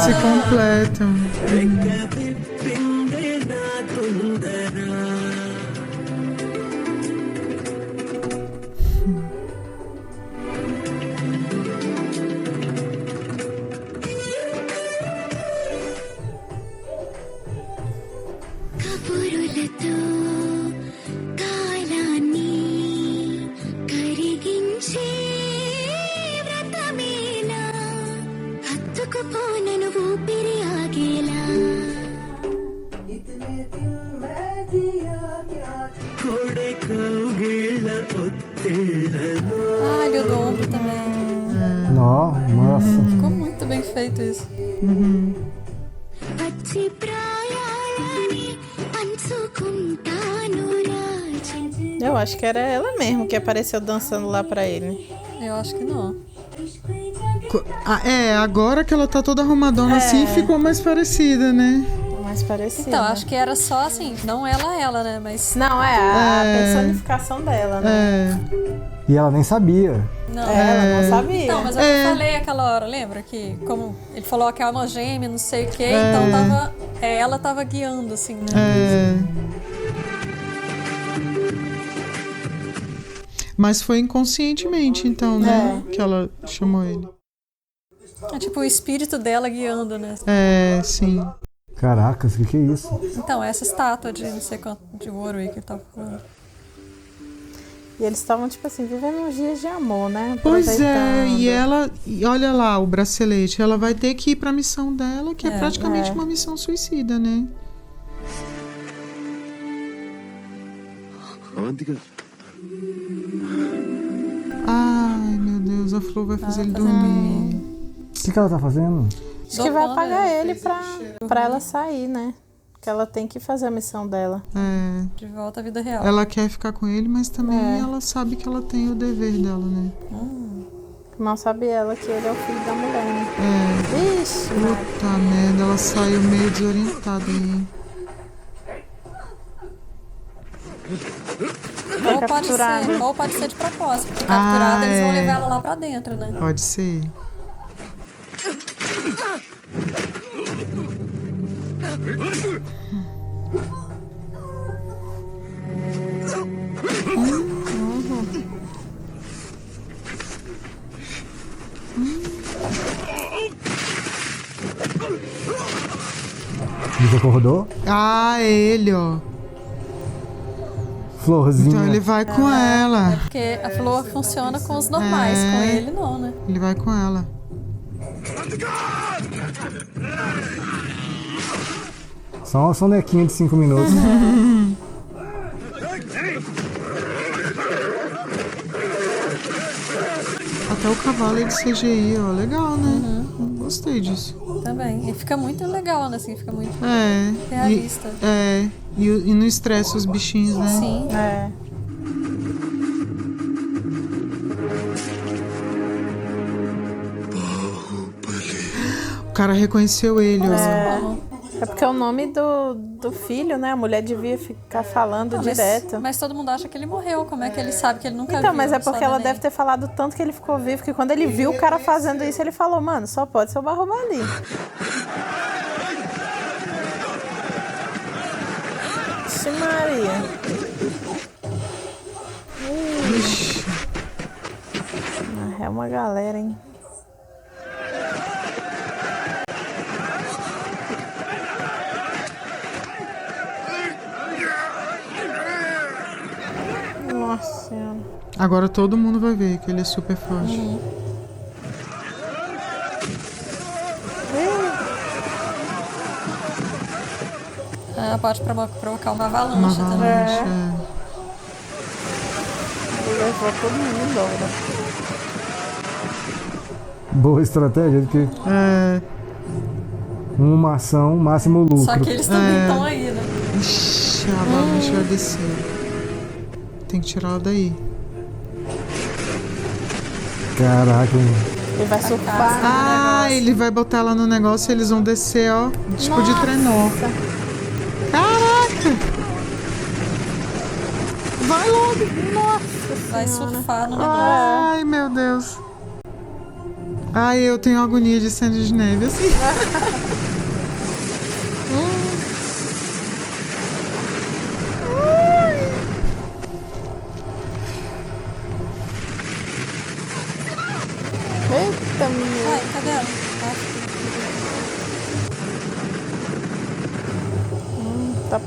Se completam. కబురులతో కాలాన్ని కరిగించే వ్రతమేలా హత్తుకుపోనను ఊపిరి ఆగేలా కొడే కౌగిళ్ళ Ah, ele do ombro também. Nossa. Ficou muito bem feito isso. పచ్చి ప్రాయాలని పంచుకుంటాను రాజు. Eu acho que era ela mesmo que apareceu dançando lá pra ele. Eu acho que não. Agora que ela tá toda arrumadona assim, ficou mais parecida, né? Mais parecida. Então, acho que era só assim, não ela, né? Mas. Não, a personificação dela, né? E ela nem sabia. Não. Ela não sabia. Então, mas eu falei aquela hora, lembra? Que como ele falou que é uma gêmea, não sei o quê, então tava. Ela tava guiando, assim, né? Mas foi inconscientemente, então, né? Que ela chamou ele. É tipo o espírito dela guiando, né? Sim. Caracas, o que é isso? Então, essa estátua de não sei quanto de ouro aí que ele tava falando. E eles estavam, tipo assim, vivendo uns dias de amor, né? Pois e ela... E olha lá o bracelete. Ela vai ter que ir pra missão dela, que é praticamente uma missão suicida, né? Ai, meu Deus. A Flor vai fazer ele dormir. O que ela tá fazendo? Acho que vai apagar ele pra ela sair, né? Que ela tem que fazer a missão dela. De volta à vida real. Ela quer ficar com ele, mas também ela sabe que ela tem o dever dela, né? Mal sabe ela que ele é o filho da mulher, né? Vixe, puta merda, ela saiu meio desorientada aí. Ou pode ser de propósito. Porque capturada, eles vão levar ela lá pra dentro, né? Pode ser. Ele acordou? Ele, ó. Florzinha. Então ele vai com ela. É porque a Flor funciona com os normais, com ele não, né? Ele vai com ela. Só uma sonequinha de 5 minutos. Até o cavalo é de CGI, ó. Legal, né? Gostei disso. Também. E fica muito legal, né? Assim, fica muito realista. E não estressa os bichinhos, né? Sim. O cara reconheceu ele, ó. É porque é o nome do filho, né? A mulher devia ficar falando direto. Mas todo mundo acha que ele morreu. Como é que ele sabe que ele nunca viu? Então, mas é porque ela deve ter falado tanto que ele ficou vivo, que quando ele viu o cara fazendo isso, ele falou, mano, só pode ser o Barro Bali. Vixe Maria. Ixi. É uma galera, hein? Nossa Senhora. Agora todo mundo vai ver que ele é super forte. Pode provocar uma avalanche também. Ele levou todo mundo embora. Boa estratégia, porque uma ação, máximo lucro. Só que eles também estão aí, né? Ixi, a avalanche vai descer. Tem que tirar ela daí. Caraca, mano. Ele vai surfar. Ele vai botar ela no negócio e eles vão descer, ó. Tipo de trenó. Caraca! Vai logo! Nossa Vai Senhora. surfar no negócio. Ai, meu Deus. Ai, eu tenho agonia de cena de neve, assim. Eita, menina. Ai, cadê ela? Tá...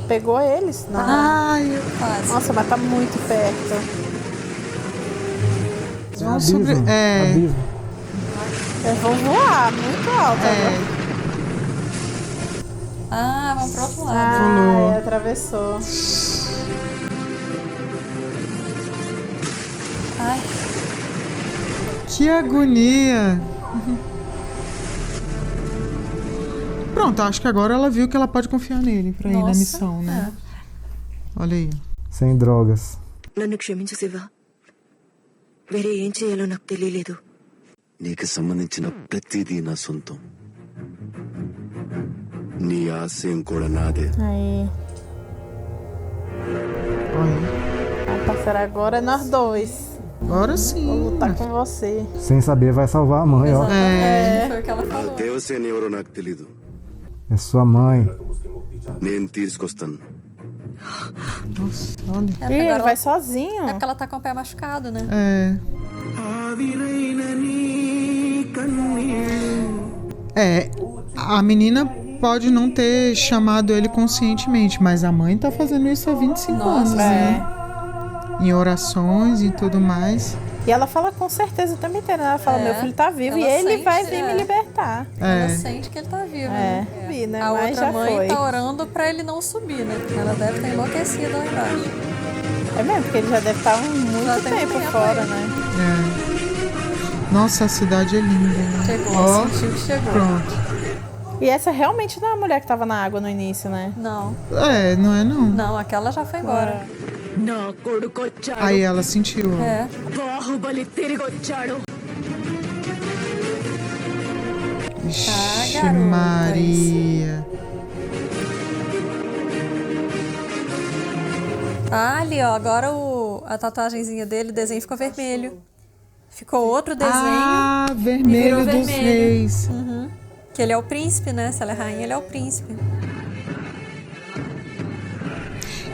Pegou eles? Não. Ai, Quase. Nossa, mas tá muito perto. eles vão sobre... Abismo. Eles vão voar muito alto. Vamos pro outro lado. Atravessou. Ai, Que agonia. Pronto, acho que agora ela viu que ela pode confiar nele pra ir na nossa, missão, né? Olha aí. Sem drogas. నన్ను క్షమించు శివ వేరే ఏం చేయాలో నాకు తెలియలేదు నీకు సంబంధించిన ప్రతిదీ నా సొంతం నీ ఆశయం కూడా నాదే Aí. Olha. Parceiro, agora é nós dois. Agora sim. Vou lutar com você. Sem saber, vai salvar a mãe, ó. foi o que ela falou. Devasena ఎవరో నాకు తెలీదు É sua mãe. నేను తీసుకొస్తాను Nossa, olha. É, porque Ih, ele agora vai sozinho. É porque ela tá com o pé machucado, né? A menina pode não ter chamado ele conscientemente, mas a mãe tá fazendo isso há 25 anos, né? Em orações e tudo mais. E ela fala com certeza o tempo inteiro, né? Ela fala, meu filho tá vivo e Ela ele sente, vai vir me libertar. Ela sente que ele tá vivo, né? Vi, né? A Mas outra já mãe foi. tá orando pra ele não subir, né? Porque ela deve estar enlouquecida lá embaixo. É mesmo, porque ele já deve estar muito tem tempo tempo fora, aí. né? Nossa, a cidade é linda, né? Chegou, Ó, sentiu que chegou. pronto. E essa realmente não é a mulher que tava na água no início, né? Não. Não é não. Não, aquela já foi embora. నా కొడుకు వచ్చాడు Aí ela sentiu, ó. É. బాహుబలి తిరిగి వచ్చాడు Ixi, garota, Maria. Ah, ali, ó. Agora a tatuagenzinha dele, o desenho ficou vermelho. Ficou outro desenho. Ah, e vermelho virou dos vermelho. reis. Uhum. Que ele é o príncipe, né? Se ela é rainha, ele é o príncipe.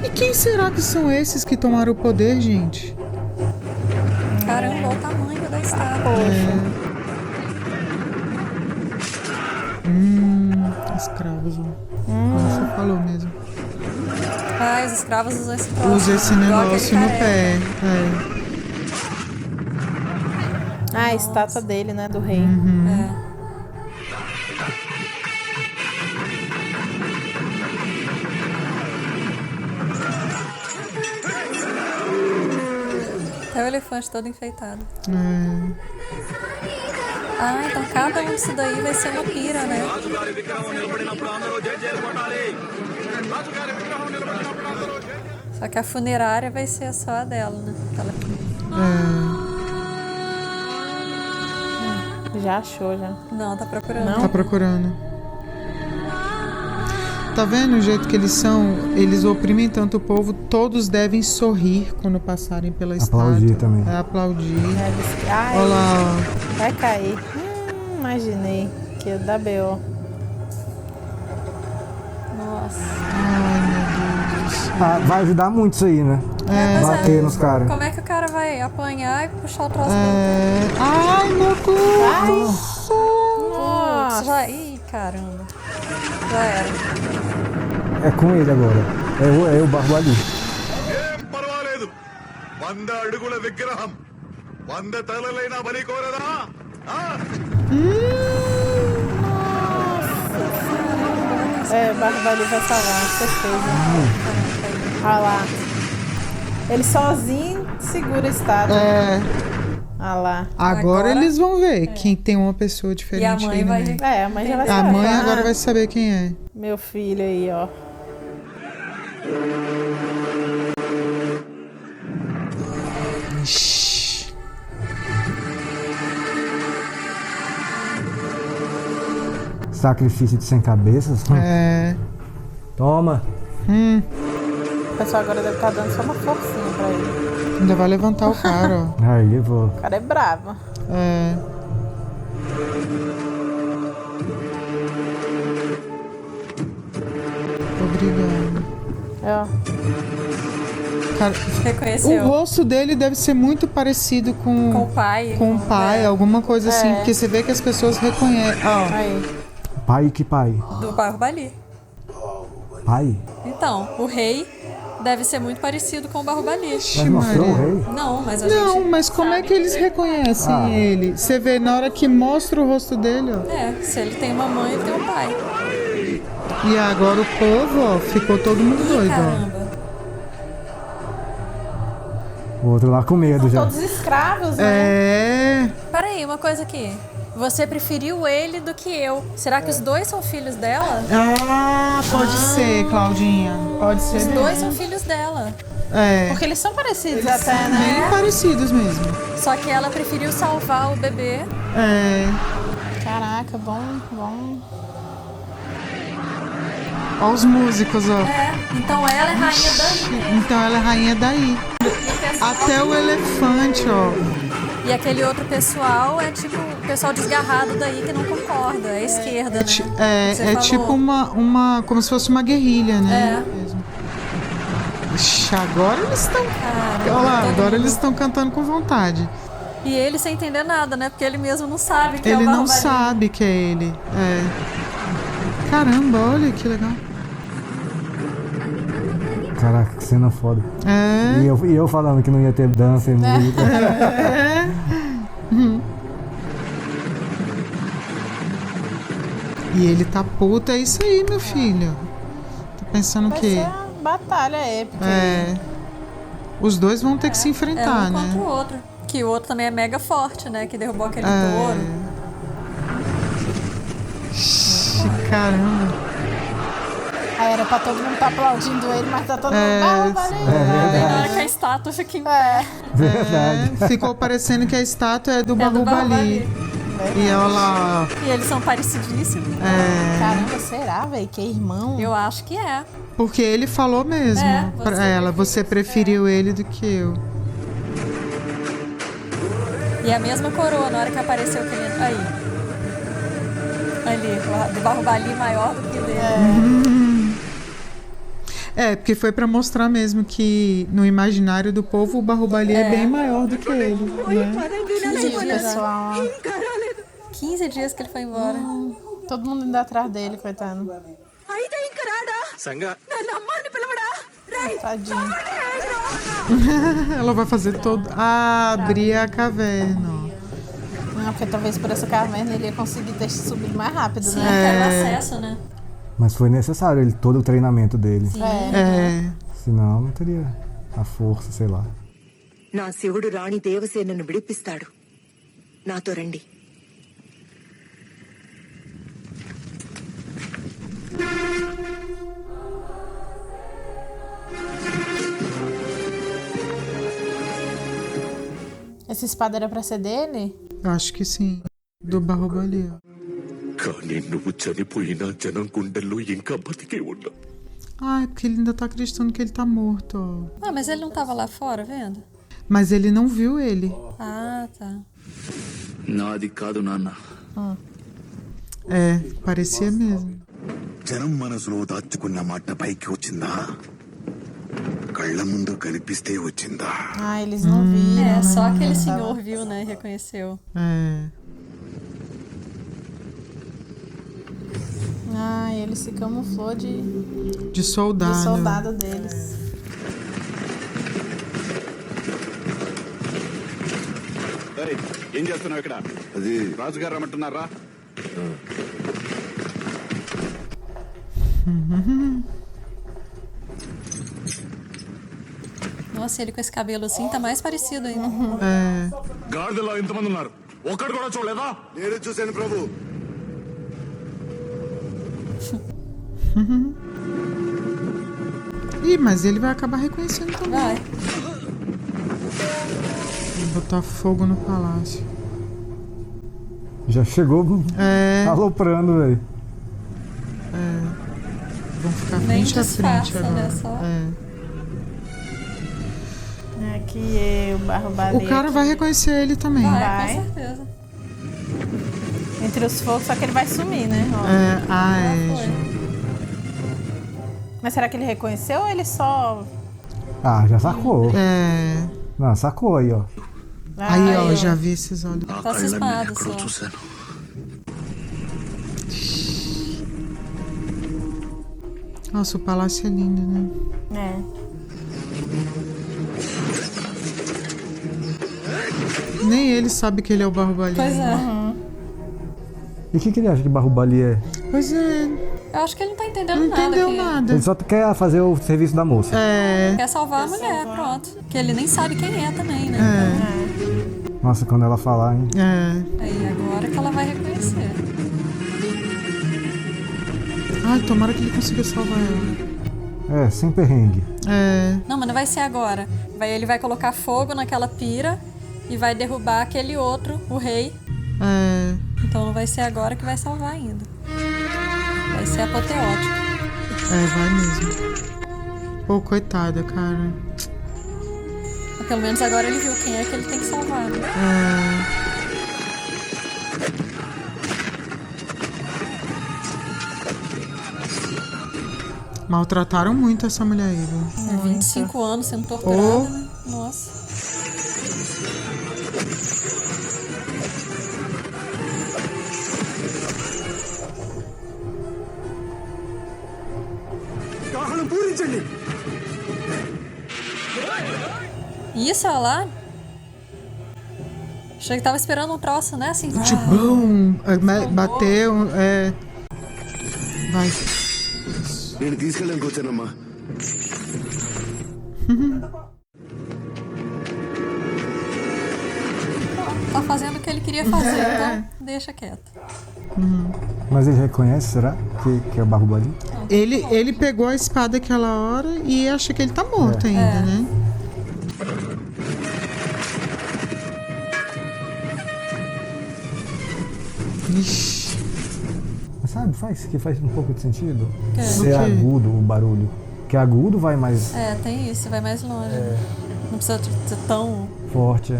E quem será que são esses que tomaram o poder, gente? Caramba, olha o tamanho da estátua. Escravos, ó. Como você falou mesmo. Ah, os escravos usam esse troço. Usa esse igual negócio aquele no careca. pé. Ah, a estátua dele, né? Do rei. É. Até o elefante todo enfeitado. Ah, então cada um disso daí vai ser uma pira, né? Só que a funerária vai ser só a dela, né? Já achou, já. Não, tá procurando. Tá procurando. Tá vendo o jeito que eles são? Eles oprimem tanto o povo, todos devem sorrir quando passarem pela estátua. Aplaudir também. É aplaudir. Ai, Olha lá, vai cair. Imaginei que ia dar B.O. Nossa. Ah, vai ajudar muito isso aí, né? Pois Bater nos caras. Como é que o cara vai apanhar e puxar o troço Ai, meu cu! Nossa, já... Ih, caramba. Já era. É com ele agora. É o Barba ali. ఏం పర్వాలేదు 100 అడుగుల విగ్రహం 100 తలలైన బలి కోరదా Barba ali vai salvar, certeza. Olha lá. Ele sozinho segura a estátua. Olha lá. Agora eles vão ver quem tem uma pessoa E a diferente mãe aí no vai... meio. A mãe já vai A saber. mãe agora vai saber quem é. Meu filho aí, ó. Sacrifício de 100 cabeças. Toma. O pessoal agora deve estar dando só uma forcinha pra ele. Ainda vai levantar o cara, ó. Aí, vou. O cara é bravo. Obrigado. Cara, Reconheceu. o rosto dele deve ser muito parecido com o pai. Com o pai, alguma coisa assim. Porque você vê que as pessoas reconhecem. Pai, que pai? Do Barba ali. Pai? Então, o rei deve ser muito parecido com o Barba ali. Mas mostrou o rei? Não, mas a Não, gente mas como é que eles reconhecem ele? Você vê na hora que mostra o rosto dele, ó. se ele tem uma mãe, ele tem um pai. E agora o povo, ó, ficou todo mundo doido, ó. Caramba. O outro lá com medo já. Todos escravos, né? É. Peraí, uma coisa aqui. Você preferiu ele do que eu. Será que os dois são filhos dela? Ah, pode ser, Claudinha. Pode ser. Os mesmo. dois são filhos dela. É. Porque eles são parecidos até, né? Bem parecidos mesmo. Só que ela preferiu salvar o bebê. É. Caraca, bom. Olha os músicos, ó. Então ela é rainha daí. Então ela é rainha daí. Até o elefante, ó. E aquele outro pessoal é tipo o pessoal desgarrado daí que não concorda. É a esquerda, né? Você É falou. tipo uma. Como se fosse uma guerrilha, né? Ixi, agora eles estão. Olha lá, agora eles estão cantando com vontade. E ele sem entender nada, né? Porque ele mesmo não sabe que é o Ele não Barro Balinha. sabe que é ele. É. Caramba, olha que legal. Caraca, que cena foda. É. E eu falando que não ia ter dança e música. É. E ele tá puto, é isso aí, meu filho. Tá pensando o Vai quê? ser uma batalha épica. É. Os dois vão ter que se É enfrentar, um né? contra o outro. Que o outro também é mega forte, né? Que derrubou aquele É. touro. Caramba. Aí era pra todo mundo tá aplaudindo ele, mas tá todo mundo. É, Barro Balinha. Bem na hora que a estátua fica em pé. Verdade. É, ficou parecendo que a estátua é do É do Barro Barro Bali. E olha lá, E eles são parecidíssimos. Caramba, será, velho? Que irmão? Eu acho que é. porque ele falou mesmo É, pra ela, você preferiu ele do que eu. E a mesma coroa, na hora que apareceu aquele. Aí. Ali, o do Barro Bali maior do que o dele. É, porque foi pra mostrar mesmo que no imaginário do povo o Barro Bali é bem maior do que ele, né? 15 dias, pessoal. 15 dias que ele foi embora. Todo mundo indo atrás dele, coitado. Tadinho. Ela vai fazer todo. Abrir a caverna. Ó. Não, porque talvez por essa caverna ele ia conseguir ter subido mais rápido, Sim, né? quero acesso, né? Mas foi necessário ele, todo o treinamento dele. É. Senão não teria a força, sei lá. నా శివుడు రాణి దేవసేనను విడిపిస్తాడు నాతో రండి Essa espada era pra ser dele? Eu acho que sim. Do Barro Bali. Ó. కానీ నువ్వు చనిపోయినా జనం గుండెల్లో ఇంకా బతికే ఉన్నా Ah, é porque ele ainda tá acreditando que ele tá morto, ó. Ah, mas ele não tava lá fora, vendo? Mas ele não viu ele. Ah, tá. నాది కాదు నాన్న É, parecia mesmo. జనం మనసులో దాచుకున్న మాట పైకి వచ్చిందా కళ్ళ ముందు కనిపిస్తే వచ్చిందా Ah, eles não viram. É, só né? aquele senhor viu, né? E reconheceu. É. Ah, ele se camuflou De soldado. de soldado deles. ఏం చేస్తున్నావు ఇక్కడ అది రాజుగారు రమ్మంటున్నారా Nossa, ele com esse cabelo assim tá mais parecido ainda. É. గాడిదలో ఎంతమంది ఉన్నారు ఒక్కడు కూడా చూడలేదా నేను చూశాను ప్రభు Ih, mas ele vai acabar reconhecendo também. Vai. Vou botar fogo no palácio. Já chegou aloprando, velho. Vamos ficar Nem frente a frente disfarça, agora. né? Só. Aqui o Barro Bali. O cara vai reconhecer ele também. Vai, com certeza. Entre os fogos, só que ele vai sumir, né? Ó. Gente. Mas será que ele reconheceu ou ele só. Ah, já sacou. É. Não, sacou aí, ó. Aí, ó, já vi esses olhos. ఆ Tá కళ్ళని cismado ఎక్కడో só. చూశాను Nossa, o palácio é lindo, né? É. Nem ele sabe que ele é o Barro Bali. Pois é. E o que ele acha que Barro Bali é? Pois é. Eu acho que ele não tá entendendo Não nada. entendeu que nada. Ele só quer fazer o serviço da moça. Quer salvar a mulher, pronto. Que ele nem sabe quem é também, né? Nossa, quando ela falar, hein? Aí agora que ela vai reconhecer. Ai, tomara que ele consiga salvar ela. Sem perrengue. Não, mas não vai ser agora. Ele vai colocar fogo naquela pira e vai derrubar aquele outro, o rei. Então não vai ser agora que vai salvar ainda. Vai ser apoteótico. Vai mesmo. Pô, coitada, cara. Mas pelo menos agora ele viu quem é que ele tem que salvar, né? Maltrataram muito essa mulher aí, viu? 25 anos sendo torturada, né? Nossa. Isso, olha lá. Achei que tava esperando um troço, né? Assim. Bateu, Vai. నేను తీసుకెళ్ళాను కూర్చోనమ్మా. Tá fazendo o que ele queria fazer, então deixa quieto. Mas ele reconhece, será? Que é o Bahubali? Ele pegou a espada aquela hora e acha que ele tá morto ainda, né? Ixi. Mas sabe, faz um pouco de sentido. O Ser agudo o barulho. Porque agudo vai mais Tem isso, vai mais longe. Não precisa ser tão... forte.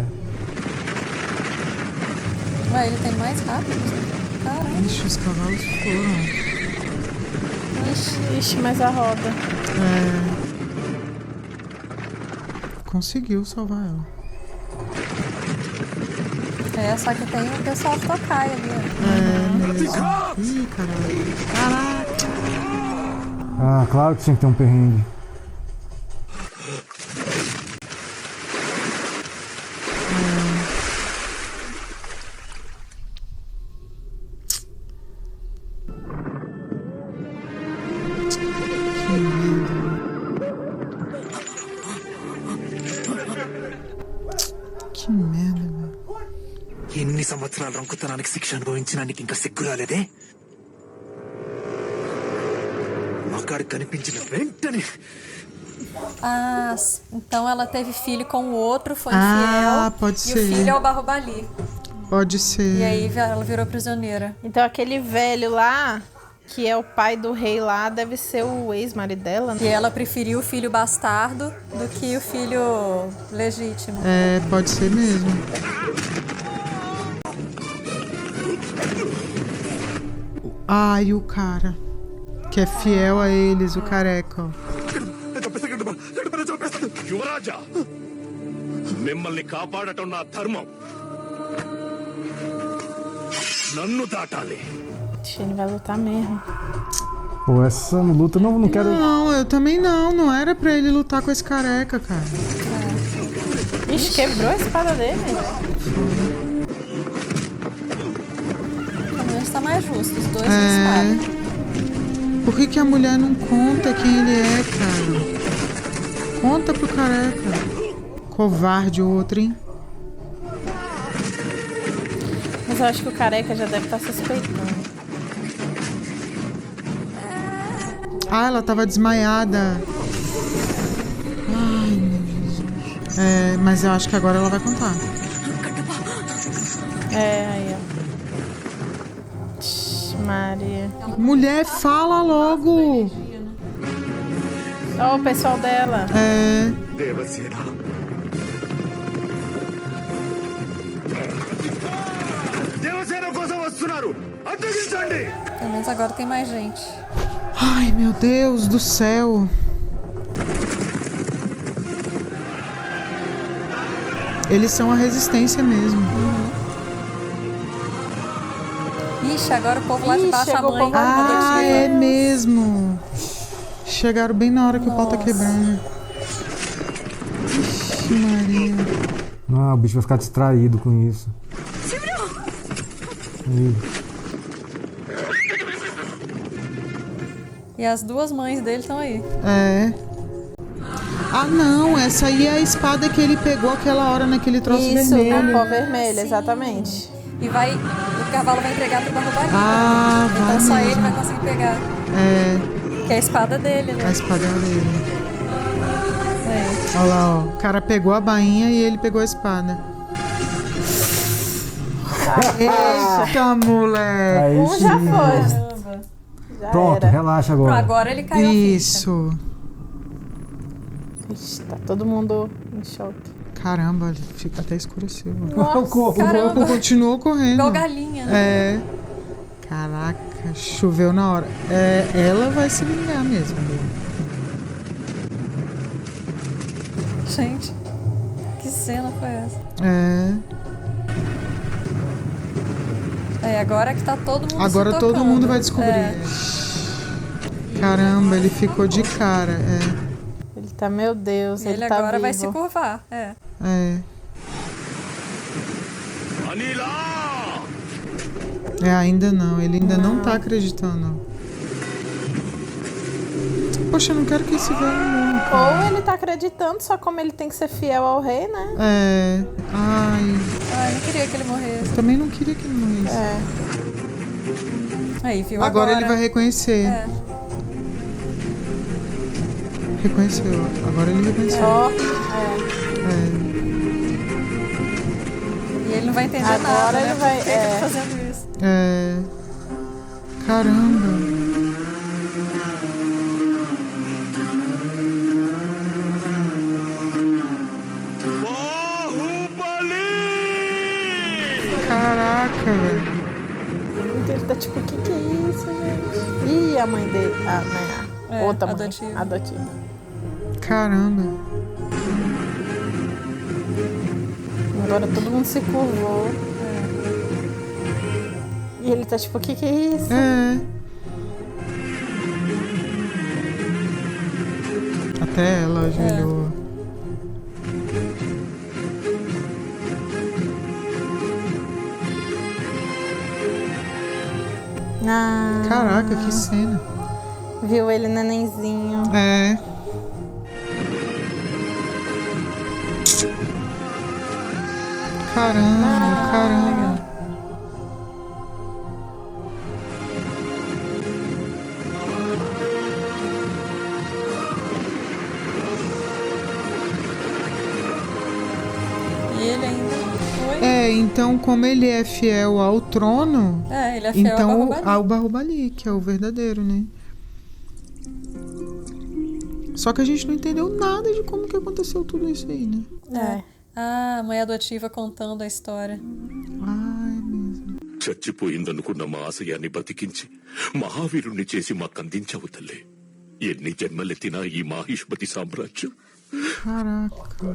Ué, ele tem mais rápido. Caramba. Ixi, os cavalos foram. Ixi, mas a roda. Conseguiu salvar ela. Só que tem o pessoal do Tokai ali. Ih, caralho. Caraca. Ah, claro que tinha que ter um perrengue. Que merda, velho. ఎన్ని సంవత్సరాలు రంకుతనానికి శిక్ష అనుభవించినా నీకు ఇంకా సిగ్గు రాలేదే? మగాడు కనిపించిన వెంటనే Então ela teve filho com o outro, foi infiel. Pode e ser. o filho é o Bahubali. Pode ser. E aí ela virou prisioneira. Então aquele velho lá, que é o pai do rei lá, deve ser o ex-marido dela, né? E ela preferiu o filho bastardo do que o filho legítimo. Pode ser mesmo. Ai, o cara que é fiel a eles, o careca, ó. యువరాజా మిమ్మల్ని కాపాడటం నా ధర్మం. నన్ను దాటాలి. Ele vai lutar mesmo. Pô, essa luta não quero. Não, eu também não. Não era pra ele lutar com esse careca, cara. Ixi, quebrou a espada dele. Pelo menos tá mais justo, os dois sem espada. Por que a mulher não conta quem ele é, cara? Conta pro careca. Covarde o outro, hein? Mas eu acho que o careca já deve estar suspeitando. Ela tava desmaiada. Ai, meu Jesus. Mas eu acho que agora ela vai contar. Aí, ó. Maria. Mulher, fala logo. Ó, o pessoal dela. Devasena దేవసేన కోసం వస్తున్నారు, అడ్డగించండి. Pelo menos agora tem mais gente. Ai, meu Deus do céu. Eles são a resistência mesmo. Ixi, agora o povo lá de baixo, a chegou o mãe. povo lá de É mesmo. Chegaram bem na hora que o pau tá quebrando. Ixi, Maria. Ah, o bicho vai ficar distraído com isso. E as duas mães dele estão aí. É. Ah, não, essa aí é a espada que ele pegou aquela hora naquele troço vermelho. Isso, pó vermelho, exatamente. E o cavalo vai entregar pro Barrobalinha. Ah, então vai só mesmo. ele vai conseguir pegar. É. Que é a espada dele, né? A espada dele. É. Olha lá, ó. O cara pegou a bainha e ele pegou a espada. Eita, moleque! Aí Já sim. foi. Já Pronto, era. relaxa agora. Agora ele caiu. Isso. Ixi, tá todo mundo em choque. Caramba, fica até escureceu. Caramba. Continuou correndo. Igual galinha, né? É. Caraca, choveu na hora. É, ela vai se vingar mesmo. Gente, que cena foi essa? Agora que tá todo mundo Agora se todo tocando. mundo vai descobrir. É. Caramba, ele ficou de cara. Ele tá, meu Deus, ele tá agora vivo. vai se curvar. É. Ainda não. Ele ainda não tá acreditando. Poxa, eu não quero que esse velho morra. Ou ele tá acreditando, só como ele tem que ser fiel ao rei, né? Ai, eu não queria que ele morresse. também não queria que ele morresse. Aí, viu? Agora ele vai reconhecer. Reconheceu. Agora ele reconheceu. E ele não vai entender Agora nada, ele né? vai- Por que ele tá fazendo isso? Caramba. Caraca, velho. Ele tá tipo, o que é isso, gente? Ih, a mãe dele. Outra mãe. Adotiva. Caramba. Agora todo mundo se curvou. E ele tá tipo, o que é isso? Até ela ajoelhou. Caraca, que cena. Viu ele nenenzinho. Caramba. E ele ainda foi. Então como ele é fiel ao trono, ele é fiel então ao ao Barroubali, que é o verdadeiro, né? Só que a gente não entendeu nada de como que aconteceu tudo isso aí, né? A mãe adotiva contando a história. చచ్చిపోయిందనుకున్న మా ఆశయాన్ని బ్రతికించి మహావీరుణ్ణి చేసి మాకందించావు తల్లి. ఎన్ని జన్మలెత్తినా ఈ మాహిష్మతి సామ్రాజ్యం. Caraca.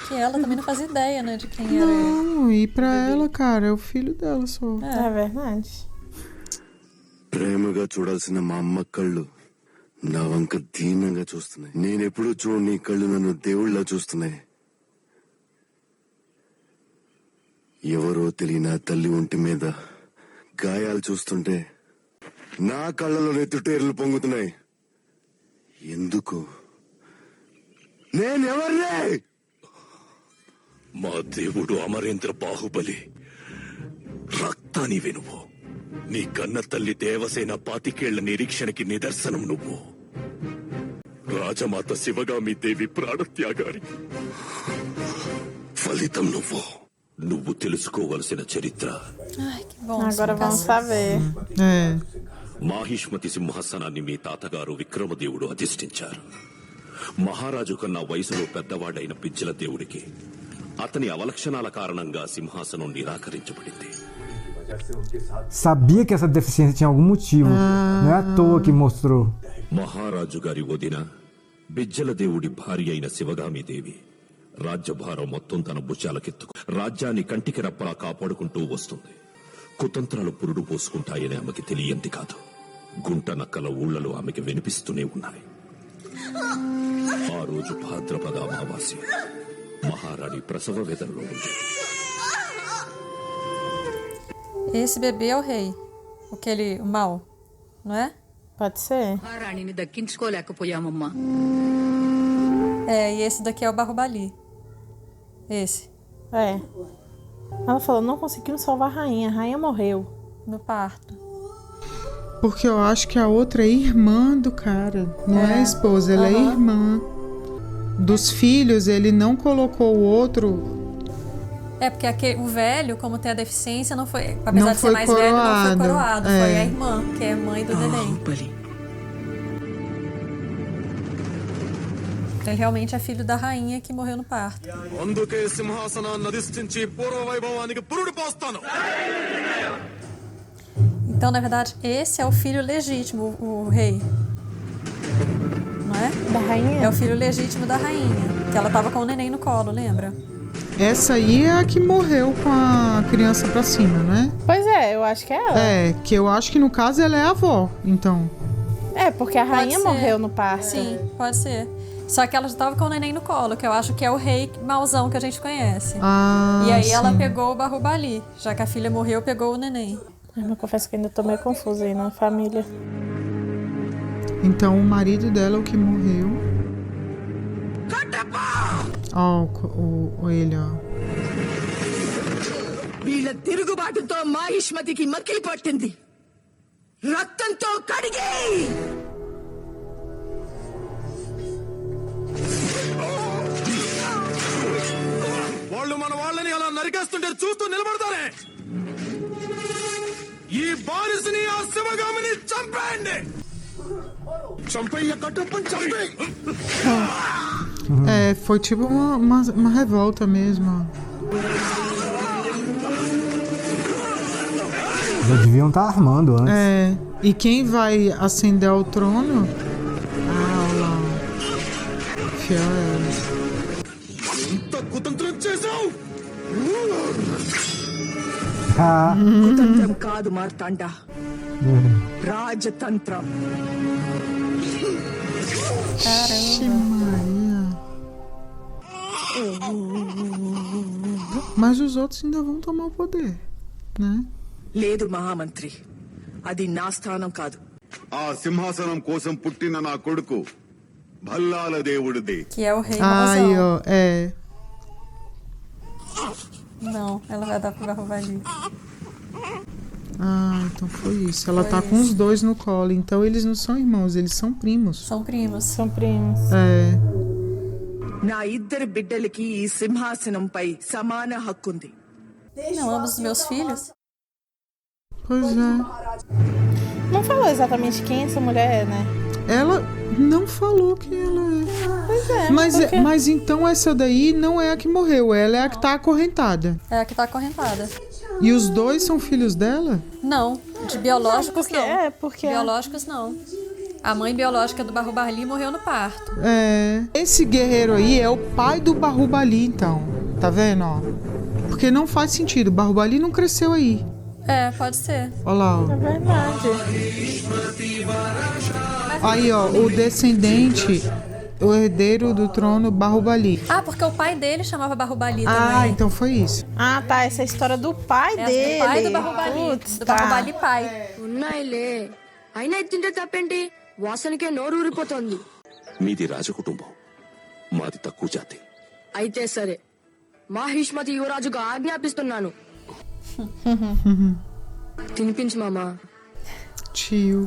Que ela também não fazia ideia, né, de quem era ele. Não, e pra ela, cara, é o filho dela só. É verdade. ప్రేమగా చూడాల్సిన మా అమ్మ కళ్ళు నా వంక దీనంగా చూస్తున్నాయి. నేనెప్పుడు చూడని కళ్ళు నన్ను దేవుళ్ళ చూస్తున్నాయి. ఎవరో తెలియని తల్లి ఒంటి మీద గాయాలు చూస్తుంటే నా కళ్ళలో నెత్తుటేర్లు పొంగుతున్నాయి. ఎందుకు? నేనెవర్నే? మా దేవుడు అమరేంద్ర బాహుబలి. రక్తానివే నువ్వు. నీ కన్న తల్లి దేవసేన 25 నిరీక్షణకి నిదర్శనం నువ్వు. రాజమాత శివగామి దేవి ప్రాణత్యాగానికి ఫలితం నువ్వు. నువ్వు తెలుసుకోవలసిన చరిత్ర. Ai, que bom. Agora vamos saber. Mahishmati సింహాసనాన్ని మీ తాతగారు విక్రమదేవుడు అధిష్ఠించారు. మహారాజు కన్నా వయసులో పెద్దవాడైన పిచ్చిల దేవుడికి అతని అవలక్షణాల కారణంగా సింహాసనం నిరాకరించబడింది. Sabia que essa deficiência tinha algum motivo. Não é à toa que mostrou. మహారాజు గారి వదిన బిజ్జల దేవుడి భార్య అయిన శివగామిదేవి రాజ్యభారం మొత్తం తన భుజాలకెత్తుకు రాజ్యాన్ని కంటికి రెప్పలా కాపాడుకుంటూ వస్తుంది. కుతంత్రాలు పురుడు పోసుకుంటాయని ఆమెకి తెలియంది కాదు. గుంట నక్కల ఊళ్ళలో ఆమెకి వినిపిస్తూనే ఉన్నాయి. ఆ రోజు భాద్రపద అమావాస్య. మహారాణి ప్రసవ వేదనలో ఉంది. Esse bebê é o rei. O mal. não é? Pode ser. మహారాణిని దక్కించుకోలేకపోయామమ్మా. E esse daqui é o Bahubali. Esse. É. Ela falou, não conseguimos salvar a rainha morreu. No parto. Porque eu acho que a outra é irmã do cara. Não é a esposa, ela é irmã. Dos filhos, ele não colocou o outro. Porque o velho, como tem a deficiência, não foi. Apesar Não de foi ser mais velho, não foi coroado. coroado. É. Foi a irmã, que é mãe do neném. Então, ele realmente é filho da rainha que morreu no parto. అందుకే సింహాసనాన్ని అధిష్ఠించి పూర్వ వైభవానికి పురుడు పోస్తాను. Então, na verdade, esse é o filho legítimo, o rei. Não é? Da rainha? É o filho legítimo da rainha. Que ela tava com o neném no colo, lembra? Essa aí é a que morreu com a criança pra cima, né? Pois é, eu acho que é ela. É, que eu acho que no caso ela é a avó, então. É, porque a rainha ser. morreu no parto. Sim, pode ser. Só que ela já tava com o neném no colo, que eu acho que é o rei mauzão que a gente conhece. Ah, E aí sim. ela pegou o Bahubali. Já que a filha morreu, pegou o neném. Eu confesso que ainda tô meio confusa aí na família. Então o marido dela é o que morreu. Ó, ele, ó. వీళ్ళ తిరుగుబాటుతో మాహిష్మతికి మక్కిలి పట్టింది. రక్తంతో కడిగి వాళ్ళు మన వాళ్ళని అలా నరికేస్తుంటే చూస్తూ నిలబడతారే. ఈ బానిసని ఆ శివగామిని చంపేయండి. చంపయ్య కట్టప్పని చంపేయి. É, foi tipo uma revolta mesmo. Já deviam estar armando antes. É, e quem vai ascender ao trono? Ah, olha lá. Fiel ela. ఇంత కుతంత్రం చేసావు. కుతంత్రం కాదు మార్తాండ, రాజతంత్రం. Ixi, Maria. Mas os outros ainda vão tomar o poder, né? లేదు మహామంత్రి, అది నా స్థానం కాదు. ఆ సింహాసనం కోసం పుట్టిన నా కొడుకు భల్లాల దేవుడిది. Que é o rei Aí, mauzão. ó, é. Não, ela vai dar pro Bahubali. Ah, então foi isso. Ela tá com os dois no colo. Então eles não são irmãos, eles são primos. São primos. São primos. É. నా ఇద్దరు బిడ్డలకి ఈ సింహాసనంపై సమాన హక్కుంది. Não, ambos os meus filhos? Pois é. Não falou exatamente quem essa mulher é, né? Ela não falou quem ela é. Pois é. Mas então essa daí não é a que morreu, ela é a que tá acorrentada. É a que tá acorrentada. E os dois são filhos dela? Não, de biológicos não. Porque biológicos não. A mãe biológica do Bahubali morreu no parto. É. Esse guerreiro aí é o pai do Bahubali, então. Tá vendo, ó? Porque não faz sentido, o Bahubali não cresceu aí. É, pode ser. Olha lá, ó. É verdade. Aí, ó, o descendente, o herdeiro do trono Bahubali. Ah, porque o pai dele chamava Bahubali Ah, também. então foi isso. Ah, tá. Essa é a história do pai dele. Do pai do Bahubali. Putz, Do tá. Bahubali pai. ఉన్నాయిలే అయినా తింటే తప్పేంటి, వాసనకే నోరు ఊరిపోతుంది. మీది రాజకుటుంబం, మాది తక్కువ జాతి. అయితే సరే, మాహిష్మతి యువరాజుగా ఆజ్ఞాపిస్తున్నాను. తినిపించు మామా. Tio.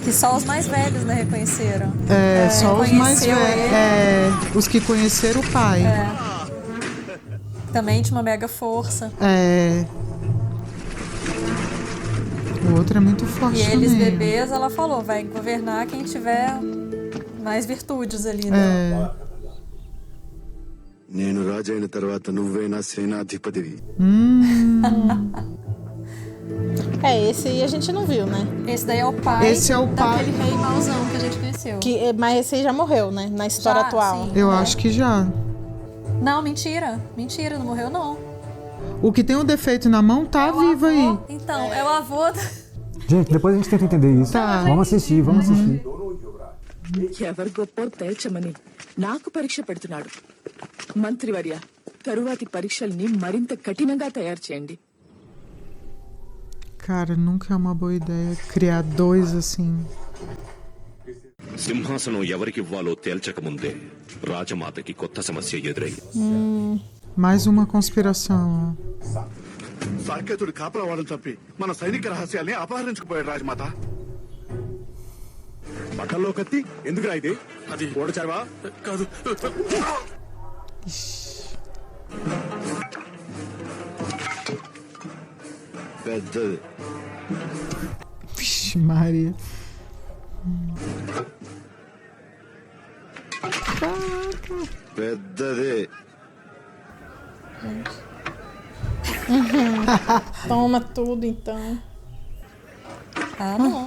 Que só os mais velhos, né, reconheceram. É, só os mais reconheceu velhos. ele. É, os que conheceram o pai. Também tinha uma mega força. É. O outro é muito forte E eles, também. bebês, ela falou, vai governar quem tiver mais virtudes ali, né? É. నేను రాజైన తర్వాత నువ్వే నా సేనాధిపతివి. É, esse aí a gente não viu, né? Esse daí é o pai Esse é o pai. daquele rei mauzão que a gente conheceu. Mas esse aí já morreu, né? Na história Já, atual. sim. Eu acho que já. Não, mentira. Mentira, não morreu não. O que tem um defeito na mão tá vivo aí. Então, é o avô... Gente, depois a gente tenta entender isso. Tá. Vamos assistir, vamos assistir. ఎవరు గొప్ప తేల్చమని నాకు పరీక్ష పెడుతున్నాడు. మంత్రివర్య, తరువాతి పరీక్షల్ని మరింత కఠినంగా తయారు చేయండి. Cara, nunca é uma boa ideia criar 2 assim. సింహాసనం ఎవరికివ్వాలో తేల్చకముందే రాజమాతకి కొత్త సమస్య ఎదురైంది. Mais uma conspiração. సాకేతుడు కాపలా వాళ్ళని చంపి మన సైనిక రహస్యాల్ని అపహరించుకుపోయాడు రాజమాత. బట్టల్లో కత్తి ఎందుకు ఇది? అది ఓడచావా కాదు. పెద్దది. Vixe, Maria. పెద్దది. Toma tudo, então. Ah, não.